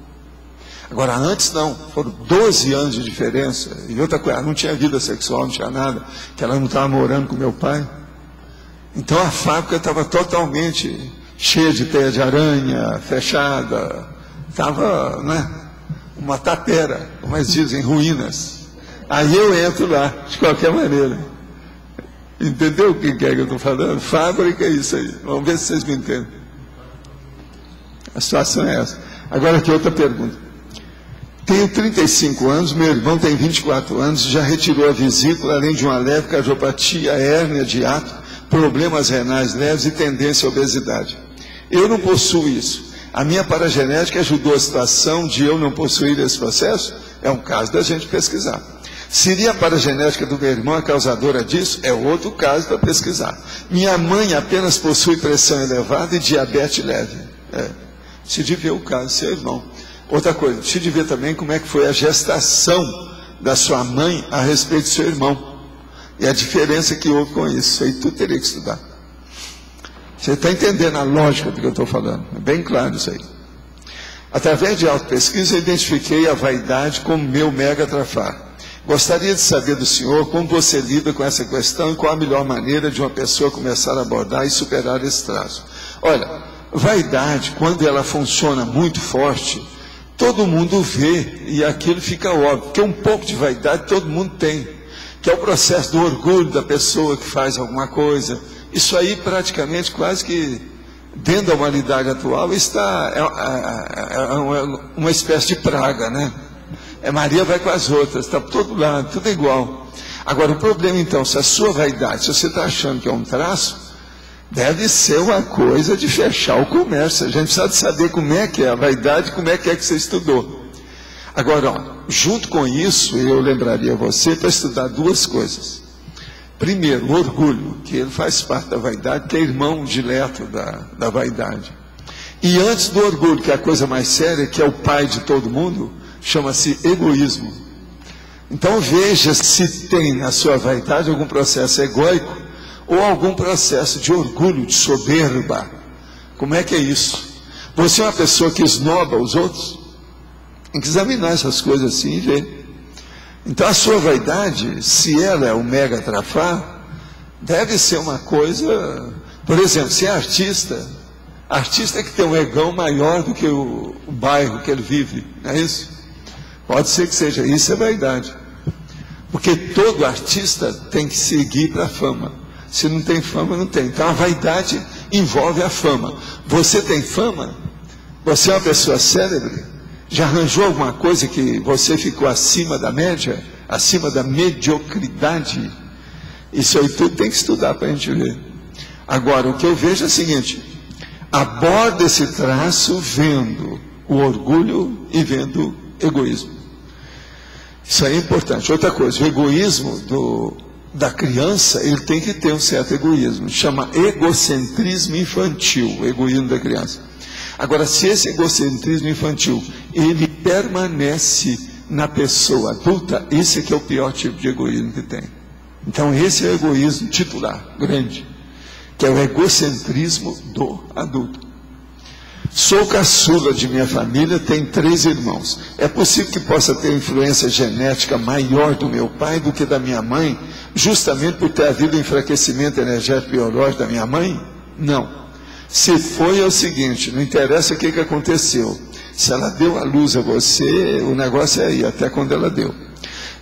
Agora, antes não, foram 12 anos de diferença. E outra coisa, ela não tinha vida sexual, não tinha nada, que ela não estava morando com meu pai. Então a fábrica estava totalmente cheia de teia de aranha, fechada. Estava, né, uma tapera, como eles dizem, ruínas. Aí eu entro lá, de qualquer maneira. Entendeu o que é que eu estou falando? Fábrica é isso aí. Vamos ver se vocês me entendem. A situação é essa. Agora aqui outra pergunta. Tenho 35 anos, meu irmão tem 24 anos, já retirou a vesícula, além de uma leve cardiopatia, hérnia de hiato, problemas renais leves e tendência à obesidade. Eu não possuo isso. A minha paragenética ajudou a situação de eu não possuir esse processo? É um caso da gente pesquisar. Seria a paragenética do meu irmão a causadora disso? É outro caso para pesquisar. Minha mãe apenas possui pressão elevada e diabetes leve. Se de ver o caso do seu irmão. Outra coisa, se de ver também como é que foi a gestação da sua mãe a respeito do seu irmão. E a diferença que houve com isso. Isso aí tudo teria que estudar. Você está entendendo a lógica do que eu estou falando? É bem claro isso aí. Através de autopesquisa, eu identifiquei a vaidade como meu mega trafar. Gostaria de saber do senhor como você lida com essa questão e qual a melhor maneira de uma pessoa começar a abordar e superar esse traço. Olha, vaidade, quando ela funciona muito forte, todo mundo vê e aquilo fica óbvio, porque um pouco de vaidade todo mundo tem, que é o processo do orgulho da pessoa que faz alguma coisa. Isso aí praticamente quase que dentro da humanidade atual está uma espécie de praga, né? Maria vai com as outras, está por todo lado, tudo igual. Agora, o problema, então, se a sua vaidade, se você está achando que é um traço, deve ser uma coisa de fechar o comércio. A gente precisa de saber como é que é a vaidade, como é que você estudou. Agora, ó, junto com isso, eu lembraria você para estudar 2 coisas. Primeiro, o orgulho, que ele faz parte da vaidade, que é irmão dileto da vaidade. E antes do orgulho, que é a coisa mais séria, que é o pai de todo mundo, chama-se egoísmo. Então veja se tem na sua vaidade algum processo egóico ou algum processo de orgulho, de soberba. Como é que é isso? Você é uma pessoa que esnoba os outros? Tem que examinar essas coisas assim e ver. Então a sua vaidade, se ela é o mega trafar, deve ser uma coisa... Por exemplo, se é artista que tem um egão maior do que o bairro que ele vive, não é isso? Pode ser que seja, isso é vaidade. Porque todo artista tem que seguir para a fama. Se não tem fama, não tem. Então a vaidade envolve a fama. Você tem fama? Você é uma pessoa célebre? Já arranjou alguma coisa que você ficou acima da média? Acima da mediocridade? Isso aí tudo tem que estudar para a gente ver. Agora, o que eu vejo é o seguinte: aborda esse traço vendo o orgulho e vendo o egoísmo. Isso aí é importante. Outra coisa, o egoísmo da criança, ele tem que ter um certo egoísmo. Chama egocentrismo infantil, o egoísmo da criança. Agora, se esse egocentrismo infantil, ele permanece na pessoa adulta, esse é que é o pior tipo de egoísmo que tem. Então esse é o egoísmo titular, grande, que é o egocentrismo do adulto. Sou caçula de minha família, tenho 3 irmãos. É possível que possa ter influência genética maior do meu pai do que da minha mãe, justamente por ter havido enfraquecimento energético biológico da minha mãe? Não. Se foi, é o seguinte, não interessa o que aconteceu. Se ela deu a luz a você, o negócio é aí, até quando ela deu.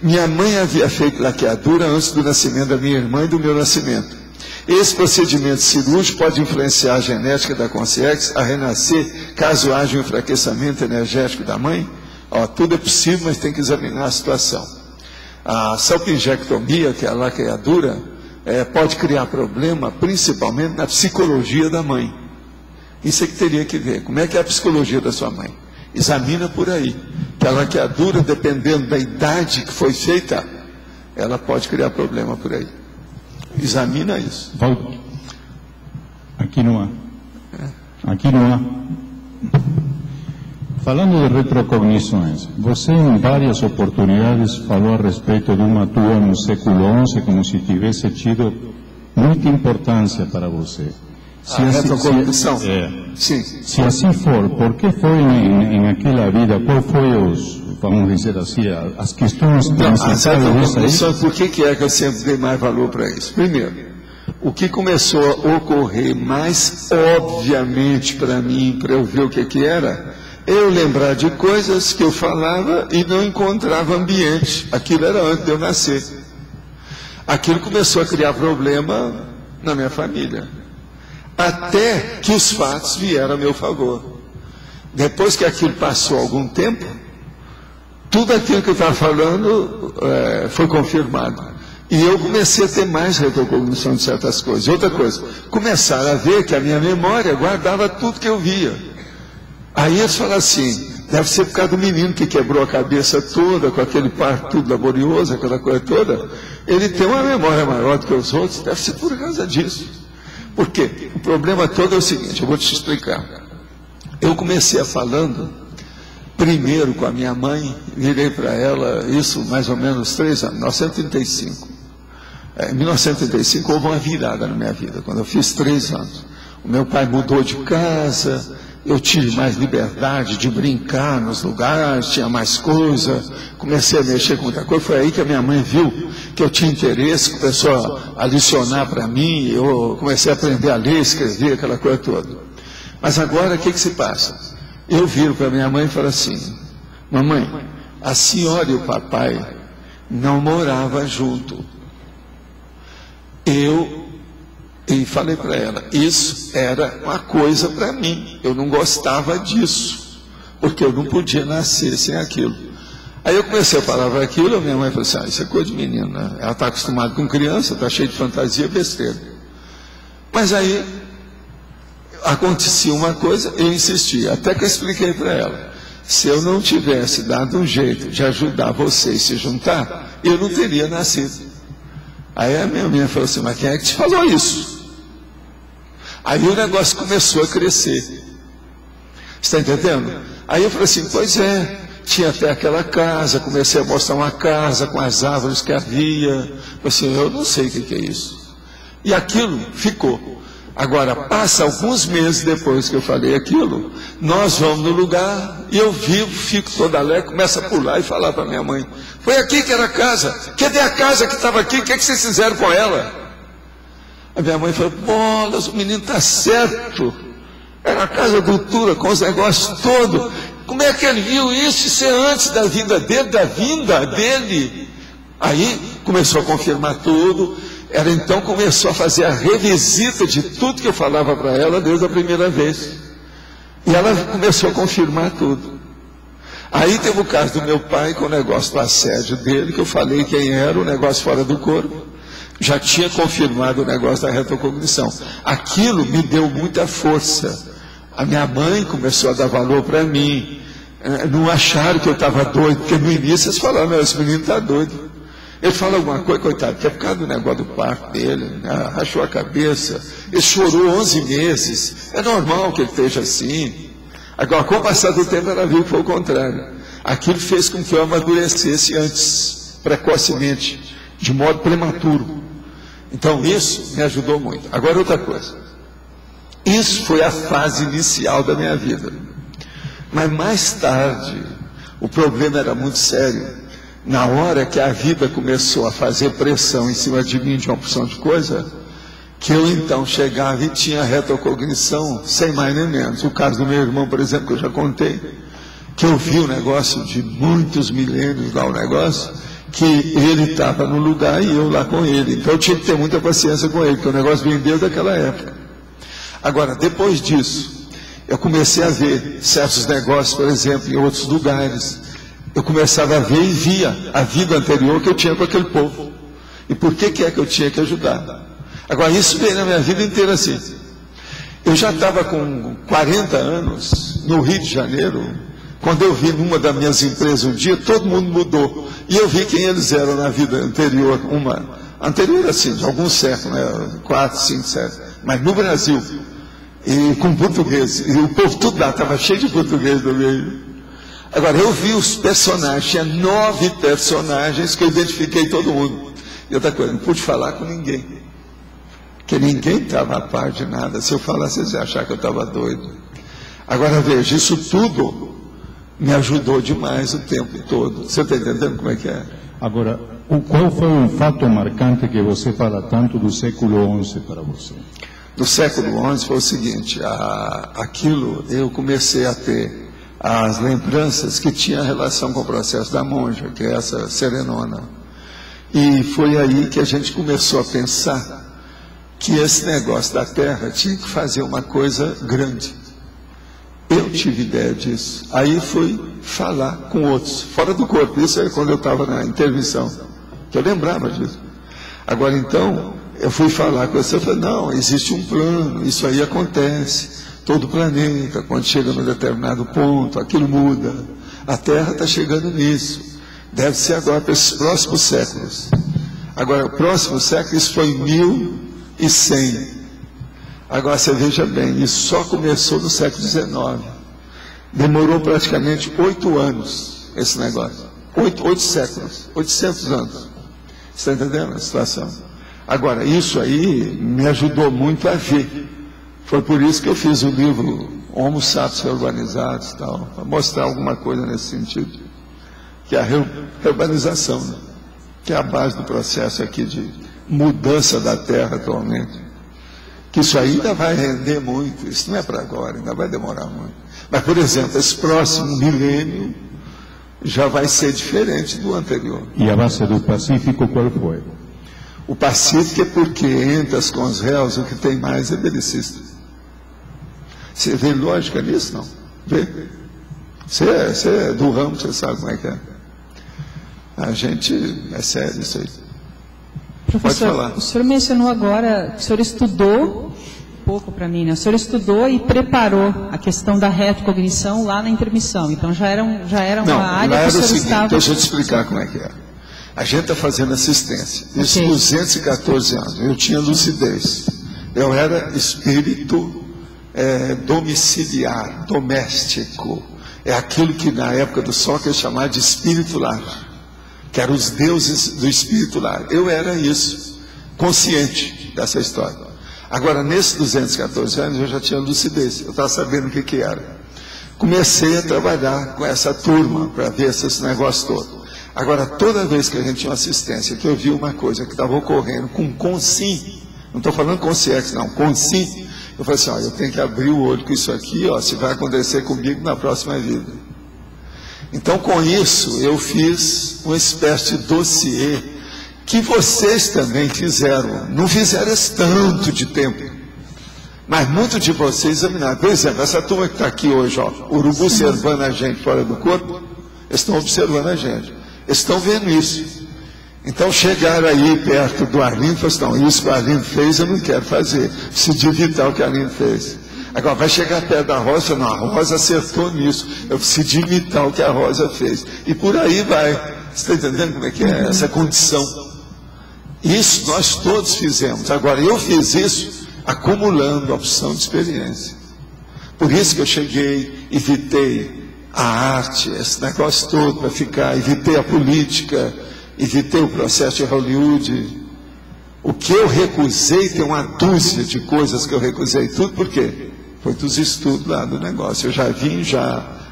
Minha mãe havia feito laqueadura antes do nascimento da minha irmã e do meu nascimento. Esse procedimento cirúrgico pode influenciar a genética da consciência a renascer, caso haja um enfraquecimento energético da mãe? Tudo é possível, mas tem que examinar a situação. A salpingectomia, que é a laqueadura, pode criar problema, principalmente na psicologia da mãe. Isso é que teria que ver. Como é que é a psicologia da sua mãe? Examina por aí. Que a laqueadura, dependendo da idade que foi feita, ela pode criar problema por aí. Examina isso. Aqui não há. Aqui não há. Falando de retrocognições, você em várias oportunidades falou a respeito de uma tua no século XI como se tivesse tido muita importância para você. A retrocognição? Sim. Se assim for, por que foi em aquela vida, qual foi os, vamos dizer assim, as questões transitadas aí? Por que é que eu sempre dei mais valor para isso? Primeiro, o que começou a ocorrer mais obviamente para mim, para eu ver o que era, eu lembrar de coisas que eu falava e não encontrava ambiente. Aquilo era antes de eu nascer. Aquilo começou a criar problema na minha família. Até que os fatos vieram a meu favor. Depois que aquilo passou algum tempo, tudo aquilo que eu estava falando foi confirmado. E eu comecei a ter mais retrocognição de certas coisas. Outra coisa, começaram a ver que a minha memória guardava tudo que eu via. Aí eles falaram assim, deve ser por causa do menino que quebrou a cabeça toda, com aquele parto tudo laborioso, aquela coisa toda. Ele tem uma memória maior do que os outros, deve ser por causa disso. Por quê? O problema todo é o seguinte, eu vou te explicar. Eu comecei falando, primeiro com a minha mãe, virei para ela, isso mais ou menos 3 anos, 1935. Em 1935 houve uma virada na minha vida, quando eu fiz 3 anos. O meu pai mudou de casa, eu tive mais liberdade de brincar nos lugares, tinha mais coisa, comecei a mexer com muita coisa. Foi aí que a minha mãe viu que eu tinha interesse, começou a licionar para mim, eu comecei a aprender a ler, escrever, aquela coisa toda. Mas agora, o que se passa? Eu viro para minha mãe e falo assim, mamãe, a senhora e o papai não moravam junto. E falei para ela, isso era uma coisa para mim, eu não gostava disso, porque eu não podia nascer sem aquilo. Aí eu comecei a falar para aquilo, a minha mãe falou assim, isso é coisa de menino, né? Ela está acostumada com criança, está cheia de fantasia, besteira. Mas aí, acontecia uma coisa, eu insistia, até que eu expliquei para ela, se eu não tivesse dado um jeito de ajudar vocês a se juntar, eu não teria nascido. Aí a minha mãe falou assim, mas quem é que te falou isso? Aí o negócio começou a crescer. Está entendendo? Aí eu falei assim, pois é, tinha até aquela casa, comecei a mostrar uma casa com as árvores que havia. Eu falei assim, eu não sei o que é isso. E aquilo ficou. Agora, passa alguns meses depois que eu falei aquilo, nós vamos no lugar, e eu vivo, fico toda alegre, começo a pular e falar para minha mãe, foi aqui que era a casa, cadê a casa que estava aqui, o que é que vocês fizeram com ela? A minha mãe falou, bolas, o menino está certo, era a casa do Tura, com os negócios todos, como é que ele viu isso? Isso é antes da vinda dele, da vinda dele. Aí começou a confirmar tudo. Ela então começou a fazer a revisita de tudo que eu falava para ela desde a primeira vez. E ela começou a confirmar tudo. Aí teve o caso do meu pai com o negócio do assédio dele, que eu falei quem era, o negócio fora do corpo. Já tinha confirmado o negócio da retrocognição. Aquilo me deu muita força. A minha mãe começou a dar valor para mim. Não acharam que eu estava doido, porque no início eles falaram, esse menino está doido. Ele fala alguma coisa, coitado, que é por causa do negócio do parto dele, né? Rachou a cabeça, ele chorou 11 meses, é normal que ele esteja assim. Agora, com o passar do tempo, ela viu que foi o contrário. aquilo fez com que eu amadurecesse antes, precocemente, de modo prematuro. Então isso me ajudou muito. Agora outra coisa, isso foi a fase inicial da minha vida, mas mais tarde o problema era muito sério. Na hora que a vida começou a fazer pressão em cima de mim de uma porção de coisa, que eu então chegava e tinha retrocognição, sem mais nem menos. O caso do meu irmão, por exemplo, que eu já contei, que eu vi o negócio de muitos milênios lá, o negócio, que ele estava no lugar e eu lá com ele. Então eu tinha que ter muita paciência com ele, porque o negócio vendeu daquela época. Agora, depois disso, eu comecei a ver certos negócios, por exemplo, em outros lugares. Eu começava a ver e via a vida anterior que eu tinha com aquele povo. E por que é que eu tinha que ajudar? Agora, isso veio na minha vida inteira assim. Eu já estava com 40 anos, no Rio de Janeiro, quando eu vi numa das minhas empresas um dia, todo mundo mudou. E eu vi quem eles eram na vida anterior, anterior assim, de algum século, né? 4, 5, 7, mas no Brasil, e com português. E o povo tudo lá estava cheio de português no meio. Agora, eu vi os personagens, tinha 9 personagens que eu identifiquei todo mundo. E outra coisa, não pude falar com ninguém. Porque ninguém estava a par de nada. Se eu falasse, vocês iam achar que eu estava doido. Agora, veja, isso tudo me ajudou demais o tempo todo. Você está entendendo como é que é? Agora, qual foi um fato marcante que você fala tanto do século XI para você? Do século XI foi o seguinte, aquilo eu comecei a ter as lembranças que tinha relação com o processo da monja, que é essa serenona. E foi aí que a gente começou a pensar que esse negócio da Terra tinha que fazer uma coisa grande. Eu tive ideia disso. Aí fui falar com outros, fora do corpo. Isso é quando eu estava na intervenção, que eu lembrava disso. Agora então, eu fui falar com você, eu falei, não, existe um plano, isso aí acontece. Todo o planeta, quando chega num determinado ponto, aquilo muda. A Terra está chegando nisso. Deve ser agora para esses próximos séculos. Agora, o próximo século, isso foi 1100. Agora, você veja bem, isso só começou no século XIX. Demorou praticamente 8 anos, esse negócio. 8 séculos, 800 anos. Você está entendendo a situação? Agora, isso aí me ajudou muito a ver. Foi por isso que eu fiz o livro Homo Sapiens Reurbanizados e tal, para mostrar alguma coisa nesse sentido, que é a reurbanização, né? Que é a base do processo aqui de mudança da Terra atualmente. Que isso ainda vai render muito, isso não é para agora, ainda vai demorar muito. Mas, por exemplo, esse próximo milênio já vai ser diferente do anterior. E a base do Pacífico qual foi? O Pacífico é porque entre as com os réus o que tem mais é belicista. Você vê lógica nisso, não? Vê? Você é do ramo, você sabe como é que é. A gente, é sério isso aí. Professor, pode falar. O senhor mencionou agora que o senhor estudou, pouco para mim, né? O senhor estudou e preparou a questão da retrocognição lá na intermissão. Então já era uma área que o senhor estava... Deixa eu te explicar como é que é. A gente está fazendo assistência. Isso 214 anos. Eu tinha lucidez. Eu era espírito domiciliar, doméstico. É aquilo que na época do Sócrates chamava de espírito lar, que eram os deuses do espírito lar. Eu era isso, consciente dessa história. Agora, nesses 214 anos, eu já tinha lucidez. Eu estava sabendo o que era. Comecei a trabalhar com essa turma para ver esses negócios todos. Agora, toda vez que a gente tinha uma assistência, que eu vi uma coisa que estava ocorrendo com consim, não estou falando consciência, não, consim, eu falei assim, ó, eu tenho que abrir o olho com isso aqui, ó, se vai acontecer comigo na próxima vida. Então, com isso, eu fiz uma espécie de dossiê que vocês também fizeram. Não fizeram esse tanto de tempo, mas muitos de vocês examinaram. Por exemplo, essa turma que está aqui hoje, ó, urubu observando a gente fora do corpo, eles estão observando a gente. Eles estão vendo isso. Então chegaram aí perto do Arlindo e falaram assim, não, isso que o Arlindo fez eu não quero fazer. Preciso evitar o que o Arlindo fez. Agora vai chegar perto da Rosa e fala, não, a Rosa acertou nisso. Eu preciso imitar o que a Rosa fez. E por aí vai. Você está entendendo como é que é essa condição? Isso nós todos fizemos. Agora eu fiz isso acumulando a opção de experiência. Por isso que eu cheguei, evitei a arte, esse negócio todo para ficar, evitei a política, evitei o processo de Hollywood. O que eu recusei, tem uma dúzia de coisas que eu recusei, tudo por quê? Foi dos estudos lá do negócio, eu já vim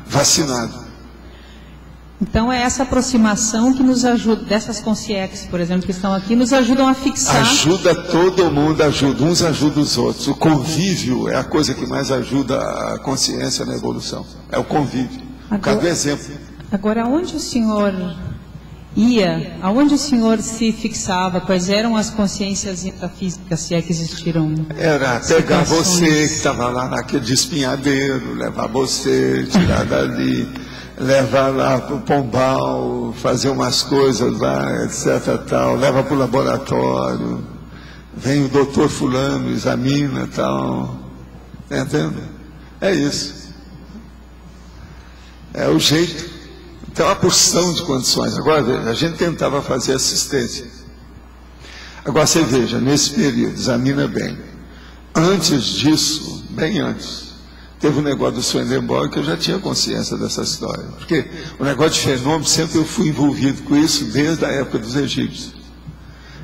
vacinado. Então é essa aproximação que nos ajuda, dessas consciex, por exemplo, que estão aqui, nos ajudam a fixar. Ajuda todo mundo, ajuda, uns ajudam os outros. O convívio é a coisa que mais ajuda a consciência na evolução, é o convívio. Cada exemplo. Agora, aonde o senhor ia, aonde o senhor se fixava, quais eram as consciências intrafísicas, se é que existiram? Era pegar você que estava lá naquele espinhadeiro, levar você, tirar dali, levar lá para o Pombal, fazer umas coisas lá, etc. Tal, leva para o laboratório, vem o doutor fulano, examina tal. Está entendendo? É isso. É o jeito. Então, a porção de condições. Agora, veja, a gente tentava fazer assistência. Agora, você veja, nesse período, examina bem. Antes disso, bem antes, teve um negócio do Swedenborg que eu já tinha consciência dessa história. Porque o negócio de fenômeno, sempre eu fui envolvido com isso desde a época dos egípcios.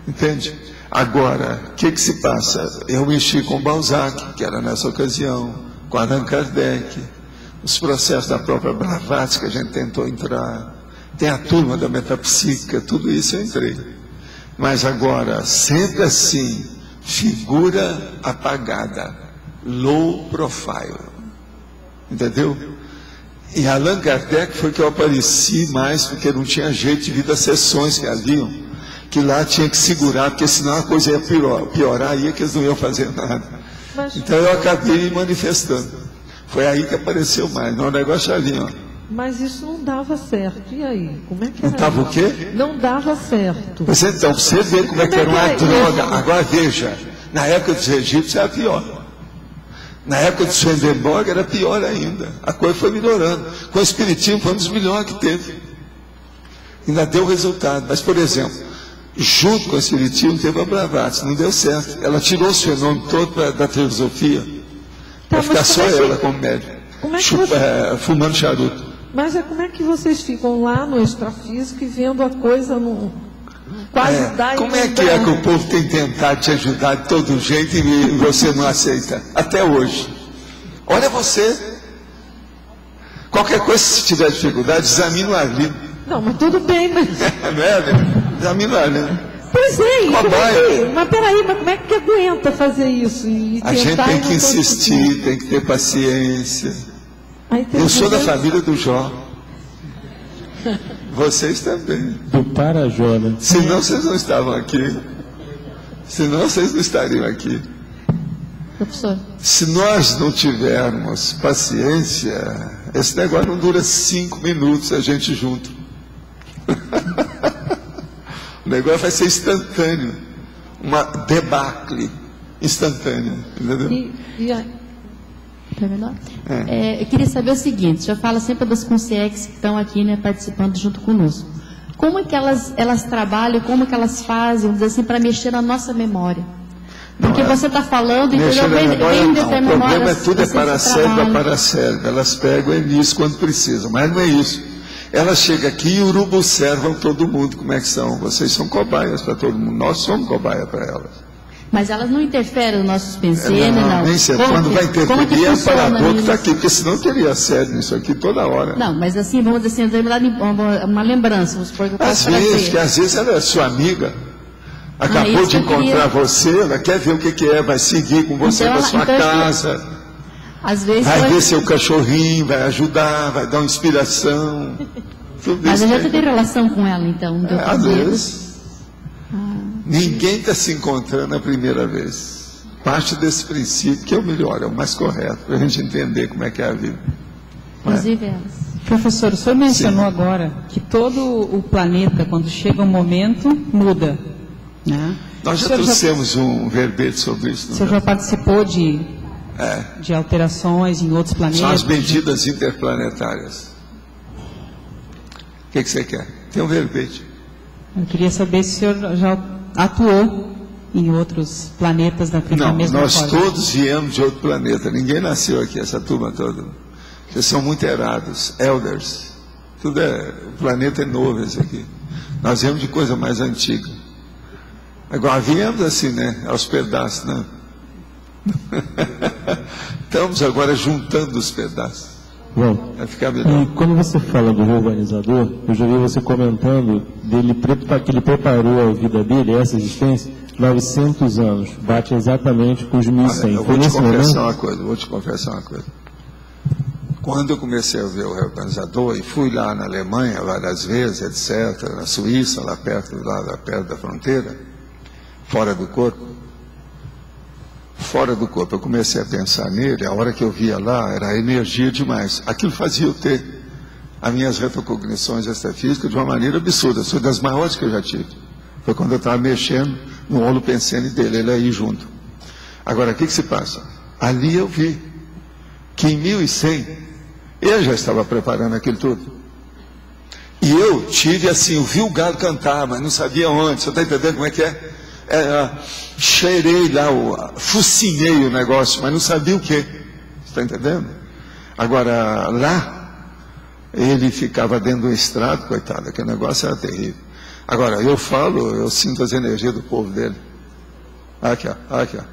Entende? Agora, o que se passa? Eu mexi com Balzac, que era nessa ocasião, com Allan Kardec, os processos da própria Blavatsky que a gente tentou entrar, tem a turma da metapsíquica, tudo isso eu entrei. Mas agora, sempre assim, figura apagada, low profile, entendeu? Em Allan Kardec foi que eu apareci mais, porque não tinha jeito de vir das sessões que haviam, que lá tinha que segurar, porque senão a coisa ia piorar, ia que eles não iam fazer nada. Então eu acabei me manifestando. Foi aí que apareceu mais, não, o negócio ali, ó. Mas isso não dava certo, e aí? Como é que não dava o quê? Não dava certo. Pois então, você vê como é que era uma droga. Agora veja, na época dos egípcios era pior. Na época de Swedenborg era pior ainda. A coisa foi melhorando. Com o espiritismo foi um dos melhores que teve. Ainda deu resultado. Mas, por exemplo, junto com o espiritismo teve a Blavatsky, não deu certo. Ela tirou os fenômenos todos da filosofia. Para ficar só ela como médico, fumando charuto. Mas como é que vocês ficam lá no extrafísico e vendo a coisa quase dar como é que o povo tem tentado te ajudar de todo jeito e você não aceita? Até hoje. Olha você. Qualquer coisa, se tiver dificuldade, examina o Arlindo. Não, mas tudo bem, mas... Não é? Examina o Arlindo. Pois é, mas peraí, mas como é que aguenta fazer isso? A gente tem que insistir, tem que ter paciência. Eu sou da família do Jó. Vocês também. Do Parajó, né? Senão vocês não estavam aqui. Senão vocês não estariam aqui. Professor. Se nós não tivermos paciência, esse negócio não dura 5 minutos a gente junto. O negócio vai ser instantâneo, uma debacle instantânea, entendeu? Eu queria saber o seguinte, já fala sempre das consciências que estão aqui, né, participando junto conosco. Como é que elas trabalham, como é que elas fazem, vamos dizer assim, para mexer na nossa memória? Porque você está falando, entendeu? Bem determinado. O problema é tudo, é paracérebro, elas pegam nisso quando precisam, mas não é isso. Ela chega aqui e urubu-servam todo mundo, como é que são? Vocês são cobaias para todo mundo, nós somos cobaia para elas. Mas elas não interferem nos nossos pensamentos, não? Nem sei. Quando vai interferir, é para a boca que está aqui, porque senão teria sede nisso aqui toda hora. Não, mas assim, vamos dizer assim, uma lembrança, vamos supor que eu posso fazer. Às vezes ela é sua amiga, acabou de encontrar você, ela quer ver o que é, vai seguir com você para sua casa. Às vezes vai ver seu cachorrinho, vai ajudar, vai dar uma inspiração. Mas já você tem relação com ela, então? Às vezes. Ninguém está se encontrando a primeira vez. Parte desse princípio que é o melhor, é o mais correto, para a gente entender como é que é a vida. Inclusive elas. Professor, o senhor mencionou agora que todo o planeta, quando chega um momento, muda. Né? Nós já trouxemos um verbete sobre isso. O senhor já participou de alterações em outros planetas? São as medidas interplanetárias. O que você quer? Tem um verbete. Eu queria saber se o senhor já atuou em outros planetas da mesma forma. Nós todos viemos de outro planeta. Ninguém nasceu aqui, essa turma toda. Vocês são muito erados, elders. Tudo o planeta é novo esse aqui. Nós viemos de coisa mais antiga. Agora viemos assim, né? Aos pedaços, né? Estamos agora juntando os pedaços. Bom, vai ficar melhor. E quando você fala do reorganizador, eu já vi você comentando que ele preparou a vida dele, essa existência, 900 anos. Bate exatamente com os 1100. Eu vou te confessar uma coisa. Quando eu comecei a ver o reorganizador, e fui lá na Alemanha várias vezes, etc., na Suíça, lá perto da fronteira, fora do corpo, eu comecei a pensar nele. A hora que eu via lá, era energia demais. Aquilo fazia eu ter as minhas retrocognições extrafísicas de uma maneira absurda. Foi das maiores que eu já tive. Foi quando eu estava mexendo no olo pensene dele, ele aí junto. Agora, o que se passa? Ali eu vi que em 1100, ele já estava preparando aquilo tudo. E eu tive assim, eu vi o galo cantar, mas não sabia onde. Você está entendendo como é que é? Cheirei lá, focinhei o negócio, mas não sabia o que. Você está entendendo? Agora, lá, ele ficava dentro do estrado, coitado, aquele negócio era terrível. Agora, eu sinto as energias do povo dele. Aqui, ó.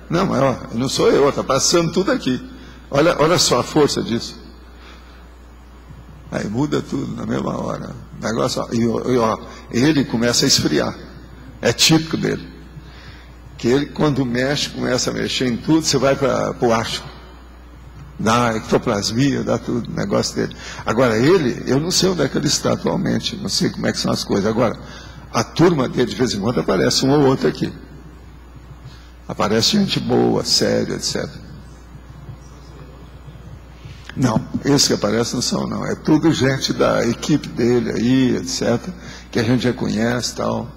Não, mas ó, não sou eu, está passando tudo aqui. Olha só a força disso. Aí muda tudo na mesma hora. O negócio, ó, ele começa a esfriar. É típico dele. Que ele, quando mexe, começa a mexer em tudo, você vai para o ácido. Dá ectoplasmia, dá tudo, o negócio dele. Agora, eu não sei onde é que ele está atualmente, não sei como é que são as coisas. Agora, a turma dele, de vez em quando, aparece um ou outro aqui. Aparece gente boa, séria, etc. Não, esses que aparecem não são, não. É tudo gente da equipe dele aí, etc., que a gente já conhece e tal.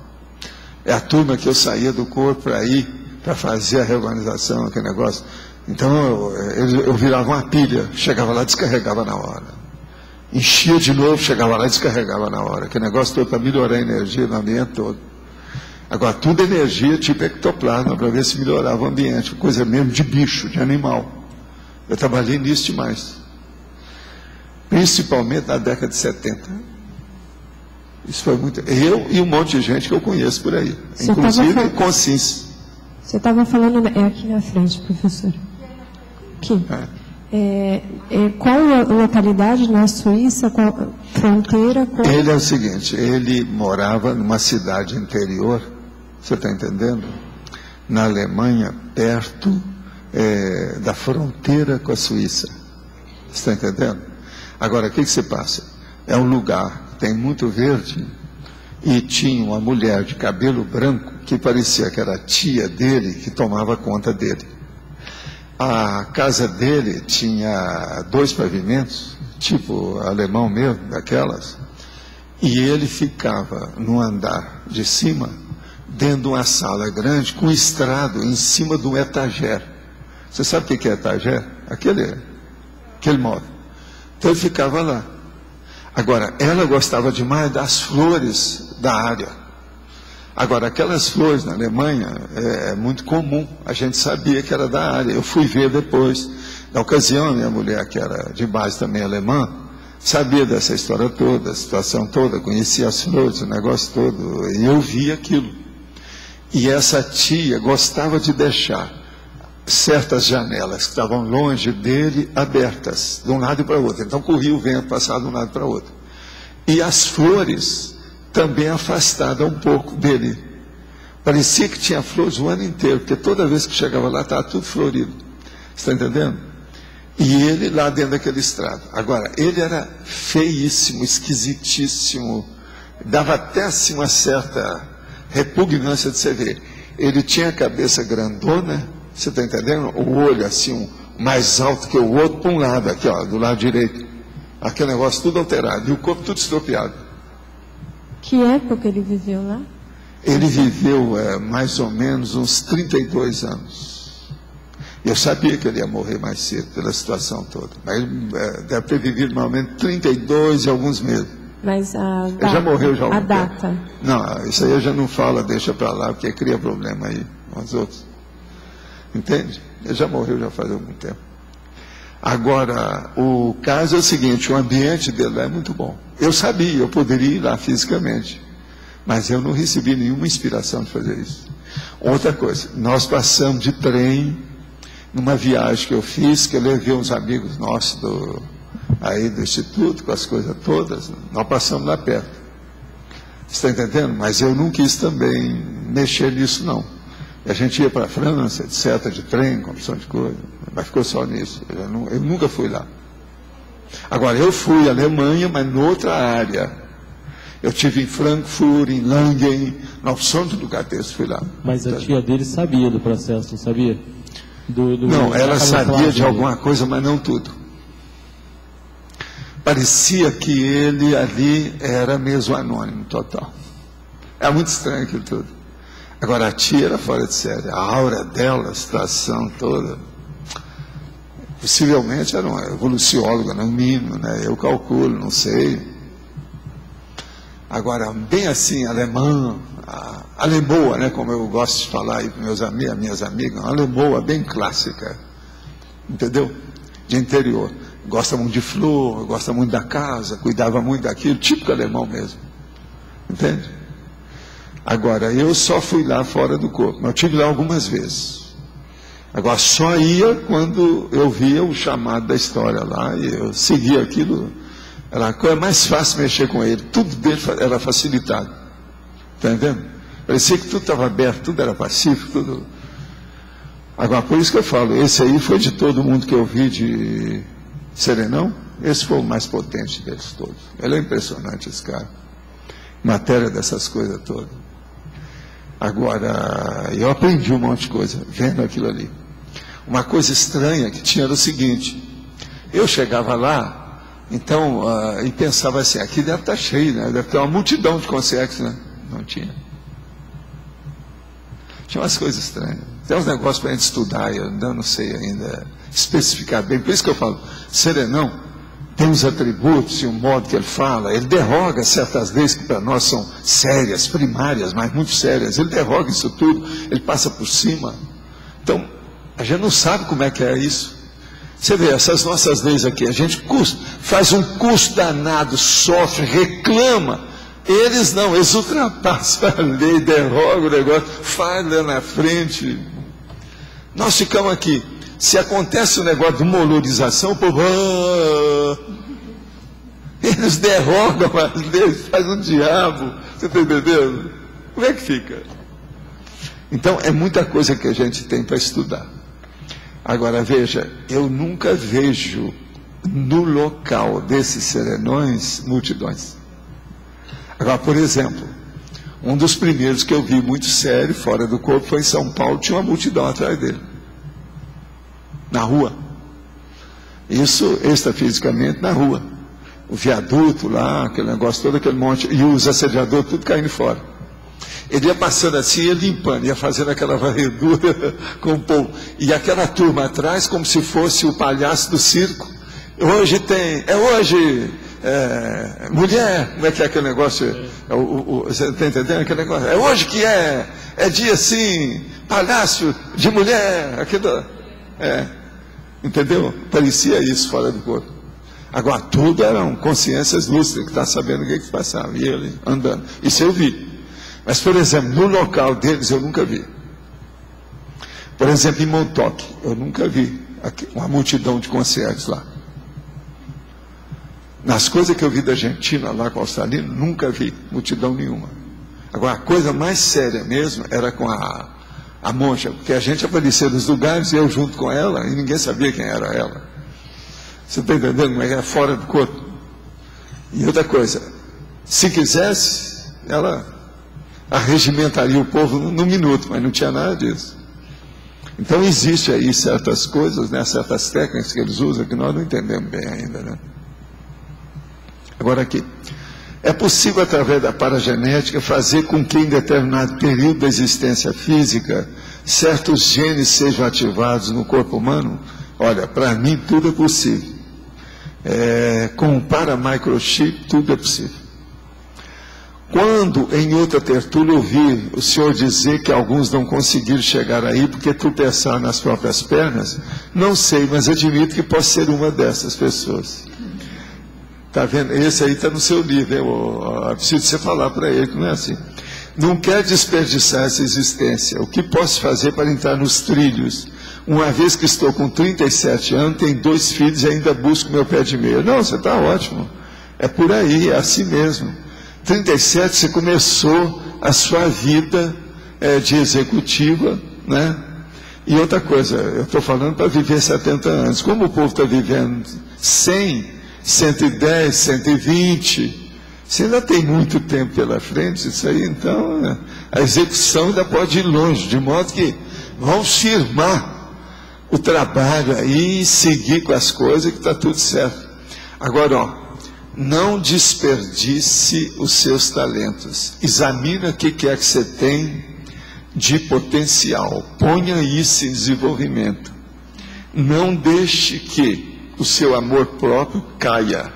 É a turma que eu saía do corpo para ir, para fazer a reorganização, aquele negócio. Então, eu virava uma pilha, chegava lá e descarregava na hora. Enchia de novo, chegava lá e descarregava na hora. Aquele negócio todo para melhorar a energia no ambiente todo. Agora, tudo energia tipo ectoplasma, para ver se melhorava o ambiente, coisa mesmo de bicho, de animal. Eu trabalhei nisso demais. Principalmente na década de 70. Isso foi muito. Eu e um monte de gente que eu conheço por aí. Inclusive consciência. Você estava falando. É aqui na frente, professor. Aqui. Qual localidade na Suíça? Qual fronteira? Ele é o seguinte: ele morava numa cidade interior, você está entendendo? Na Alemanha, perto da fronteira com a Suíça. Você está entendendo? Agora, o que se passa? É um lugar que tem muito verde e tinha uma mulher de cabelo branco que parecia que era a tia dele que tomava conta dele. A casa dele tinha 2 pavimentos, tipo alemão mesmo, daquelas, e ele ficava no andar de cima, dentro de uma sala grande, com estrado em cima de um etagé. Você sabe o que é etagé? Aquele móvel. Então ele ficava lá. Agora, ela gostava demais das flores da área. Agora, aquelas flores na Alemanha é muito comum. A gente sabia que era da área. Eu fui ver depois. Na ocasião, minha mulher, que era de base também alemã, sabia dessa história toda, a situação toda, conhecia as flores, o negócio todo. E eu vi aquilo. E essa tia gostava de deixar certas janelas que estavam longe dele abertas, de um lado para o outro. Então corria o vento, passava de um lado para o outro. E as flores também afastadas um pouco dele. Parecia que tinha flores o ano inteiro, porque toda vez que chegava lá estava tudo florido. Você está entendendo? E ele lá dentro daquele estrado. Agora, ele era feíssimo, esquisitíssimo, dava até assim uma certa repugnância de você ver. Ele tinha a cabeça grandona, você está entendendo? O olho assim, mais alto que o outro, para um lado, aqui, ó, do lado direito. Aquele negócio tudo alterado, e o corpo tudo estropiado. Que época ele viveu lá? Ele viveu mais ou menos uns 32 anos. Eu sabia que ele ia morrer mais cedo, pela situação toda. Mas deve ter vivido mais ou menos 32 e alguns meses. Mas ele já morreu já há algum tempo. Data? Não, isso aí eu já não falo, deixa para lá, porque cria problema aí com os outros. Entende? Ele já morreu já faz algum tempo. Agora, o caso é o seguinte, o ambiente dele lá é muito bom. Eu sabia, eu poderia ir lá fisicamente, mas eu não recebi nenhuma inspiração de fazer isso. Outra coisa, nós passamos de trem numa viagem que eu fiz, que eu levei uns amigos nossos aí do Instituto, com as coisas todas, nós passamos lá perto. Você está entendendo? Mas eu não quis também mexer nisso, não. E a gente ia para a França, etc., de trem, com opção de coisa, mas ficou só nisso. Eu nunca fui lá. Agora, eu fui à Alemanha, mas noutra área. Eu estive em Frankfurt, em Langen, na opção de lugar desse, fui lá. Mas a tia dele sabia do processo, não sabia? Não, ela sabia de alguma coisa, mas não tudo. Parecia que ele ali era mesmo anônimo total. É muito estranho aquilo tudo. Agora, a tia era fora de série. A aura dela, a situação toda. Possivelmente era uma evolucióloga, no mínimo, né? Eu calculo, não sei. Agora, bem assim, alemã, alemoa, né? Como eu gosto de falar aí para minhas amigas, uma alemoa bem clássica. Entendeu? De interior. Gosta muito de flor, gosta muito da casa, cuidava muito daquilo, típico alemão mesmo. Entende? Agora, eu só fui lá fora do corpo, mas eu estive lá algumas vezes. Agora, só ia quando eu via o chamado da história lá, e eu seguia aquilo. Era a coisa mais fácil mexer com ele, tudo dele era facilitado. Está entendendo? Parecia que tudo estava aberto, tudo era pacífico, tudo. Agora, por isso que eu falo, esse aí foi de todo mundo que eu vi de Serenão, esse foi o mais potente deles todos. Ele é impressionante, esse cara. Matéria dessas coisas todas. Agora, eu aprendi um monte de coisa, vendo aquilo ali. Uma coisa estranha que tinha era o seguinte, eu chegava lá, então, e pensava assim, aqui deve estar cheio, né? Deve ter uma multidão de concierges, né? Não tinha. Tinha umas coisas estranhas. Tem uns negócios para a gente estudar, eu ainda não sei ainda especificar bem. Por isso que eu falo, Serenão tem uns atributos e um modo que ele fala, ele derroga certas leis que para nós são sérias, primárias, mas muito sérias. Ele derroga isso tudo, ele passa por cima. Então, a gente não sabe como é que é isso. Você vê, essas nossas leis aqui, a gente faz um custo danado, sofre, reclama. Eles não, eles ultrapassam a lei, derrogam o negócio, faz lá na frente. Nós ficamos aqui. Se acontece o negócio de molorização, o povo... eles derrogam as leis, fazem um diabo. Você está entendendo? Como é que fica? Então, é muita coisa que a gente tem para estudar. Agora, veja, eu nunca vejo no local desses serenões multidões. Agora, por exemplo, um dos primeiros que eu vi muito sério, fora do corpo, foi em São Paulo, tinha uma multidão atrás dele. Na rua. Isso extrafisicamente na rua. O viaduto lá, aquele negócio todo, aquele monte, e os assediadores tudo caindo fora. Ele ia passando assim, ia limpando, ia fazendo aquela varredura com o povo. E aquela turma atrás, como se fosse o palhaço do circo. Hoje tem, mulher, como é que é aquele negócio? Você está entendendo aquele negócio? É hoje que é dia assim, palhaço de mulher, aquilo. Entendeu? Parecia isso fora do corpo. Agora, tudo eram consciências lúcidas, que está sabendo o que passava. E ele andando. Isso eu vi. Mas, por exemplo, no local deles eu nunca vi. Por exemplo, em Montauk, eu nunca vi uma multidão de concierges lá. Nas coisas que eu vi da Argentina, lá com o australiano, nunca vi multidão nenhuma. Agora, a coisa mais séria mesmo era com a monja, porque a gente aparecia nos lugares, eu junto com ela, e ninguém sabia quem era ela. Você está entendendo? Mas é fora do corpo. E outra coisa, se quisesse, ela arregimentaria o povo num minuto, mas não tinha nada disso. Então, existe aí certas coisas, né, certas técnicas que eles usam, que nós não entendemos bem ainda, né? Agora aqui, é possível, através da paragenética, fazer com que, em determinado período da existência física, certos genes sejam ativados no corpo humano? Olha, para mim tudo é possível. Com o paramicrochip, tudo é possível. Quando, em outra tertúlia, ouvi o senhor dizer que alguns não conseguiram chegar aí porque tropeçaram nas próprias pernas, não sei, mas admito que posso ser uma dessas pessoas. Está vendo? Esse aí está no seu livro, eu preciso você falar para ele que não é assim. Não quer desperdiçar essa existência. O que posso fazer para entrar nos trilhos? Uma vez que estou com 37 anos, tenho 2 filhos e ainda busco meu pé de meia. Não, você está ótimo. É por aí, é assim mesmo. 37, você começou a sua vida de executiva, né? E outra coisa, eu estou falando para viver 70 anos. Como o povo está vivendo 100, 110, 120, você ainda tem muito tempo pela frente, isso aí, então, a execução ainda pode ir longe, de modo que vamos firmar o trabalho aí e seguir com as coisas que está tudo certo. Agora, ó, não desperdice os seus talentos. Examina o que é que você tem de potencial. Ponha isso em desenvolvimento. Não deixe que o seu amor próprio caia.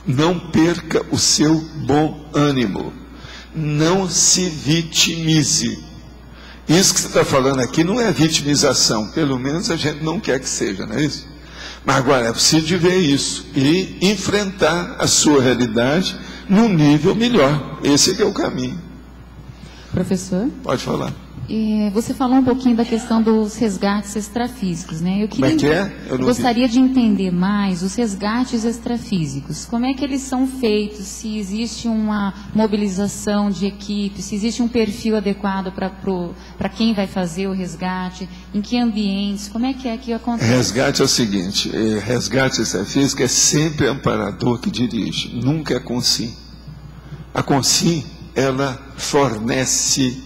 Não perca o seu bom ânimo. Não se vitimize. Isso que você está falando aqui não é vitimização. Pelo menos a gente não quer que seja, não é isso? Mas agora é preciso de ver isso e enfrentar a sua realidade num nível melhor. Esse é que é o caminho. Professor? Pode falar. Você falou um pouquinho da questão dos resgates extrafísicos, né? Eu Como é que é? Eu gostaria de entender mais os resgates extrafísicos. Como é que eles são feitos? Se existe uma mobilização de equipe, se existe um perfil adequado para quem vai fazer o resgate, em que ambientes, como é que acontece? Resgate é o seguinte, resgate extrafísico é sempre amparador que dirige, nunca é consim. A consim, ela fornece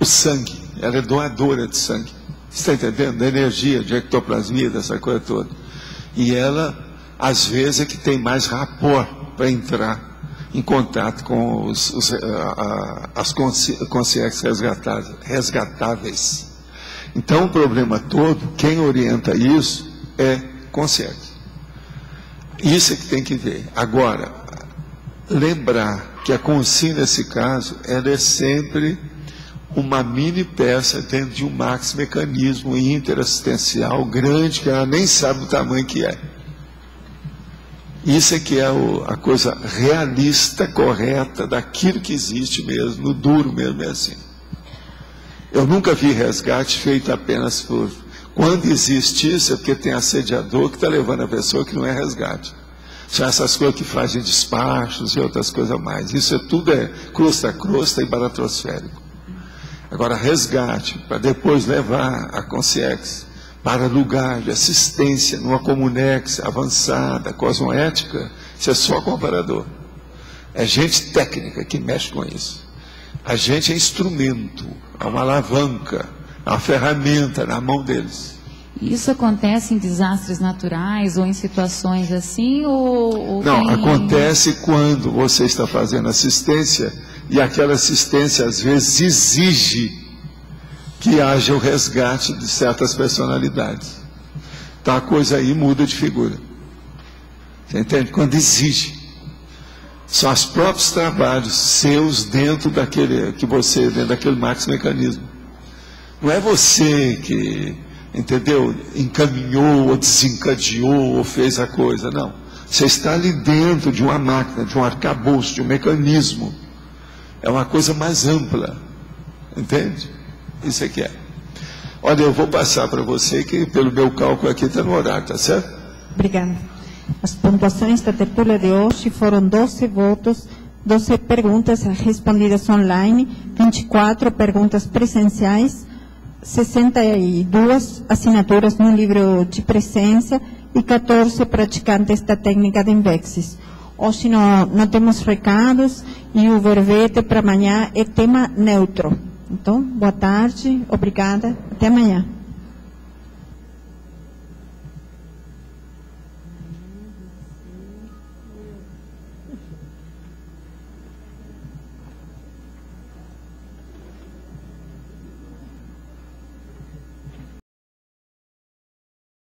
o sangue, ela é doadora de sangue. Você está entendendo? Da energia, de ectoplasmia, dessa coisa toda. E ela, às vezes, é que tem mais rapport para entrar em contato com as consciências resgatáveis. Então, o problema todo, quem orienta isso é consciência. Isso é que tem que ver. Agora, lembrar que a consciência, nesse caso, ela é sempre uma mini peça dentro de um maxi mecanismo interassistencial grande, que ela nem sabe o tamanho que é. Isso é que é a coisa realista, correta, daquilo que existe mesmo, no duro mesmo, é assim. Eu nunca vi resgate feito apenas por... Quando existe isso, é porque tem assediador que está levando a pessoa que não é resgate. São essas coisas que fazem despachos e outras coisas mais. Isso tudo é crosta a crosta e baratrosférico. Agora, resgate, para depois levar a consciência para lugar de assistência numa comunex avançada, cosmoética, isso é só comparador. É gente técnica que mexe com isso. A gente é instrumento, é uma alavanca, é uma ferramenta na mão deles. Isso acontece em desastres naturais ou em situações assim? Não, acontece quando você está fazendo assistência e aquela assistência às vezes exige que haja o resgate de certas personalidades. Então a coisa aí muda de figura. Você entende? Quando exige. São os próprios trabalhos seus dentro daquele maxi mecanismo. Não é você que, entendeu, encaminhou ou desencadeou ou fez a coisa, não. Você está ali dentro de uma máquina, de um arcabouço, de um mecanismo. É uma coisa mais ampla, entende? Isso é que é. Olha, eu vou passar para você que, pelo meu cálculo aqui, está no horário, tá certo? Obrigada. As pontuações da tertúlia de hoje foram 12 votos, 12 perguntas respondidas online, 24 perguntas presenciais, 62 assinaturas no livro de presença e 14 praticantes da técnica de Invexis. Hoje não temos recados e o verbete para amanhã é tema neutro. Então, boa tarde, obrigada, até amanhã.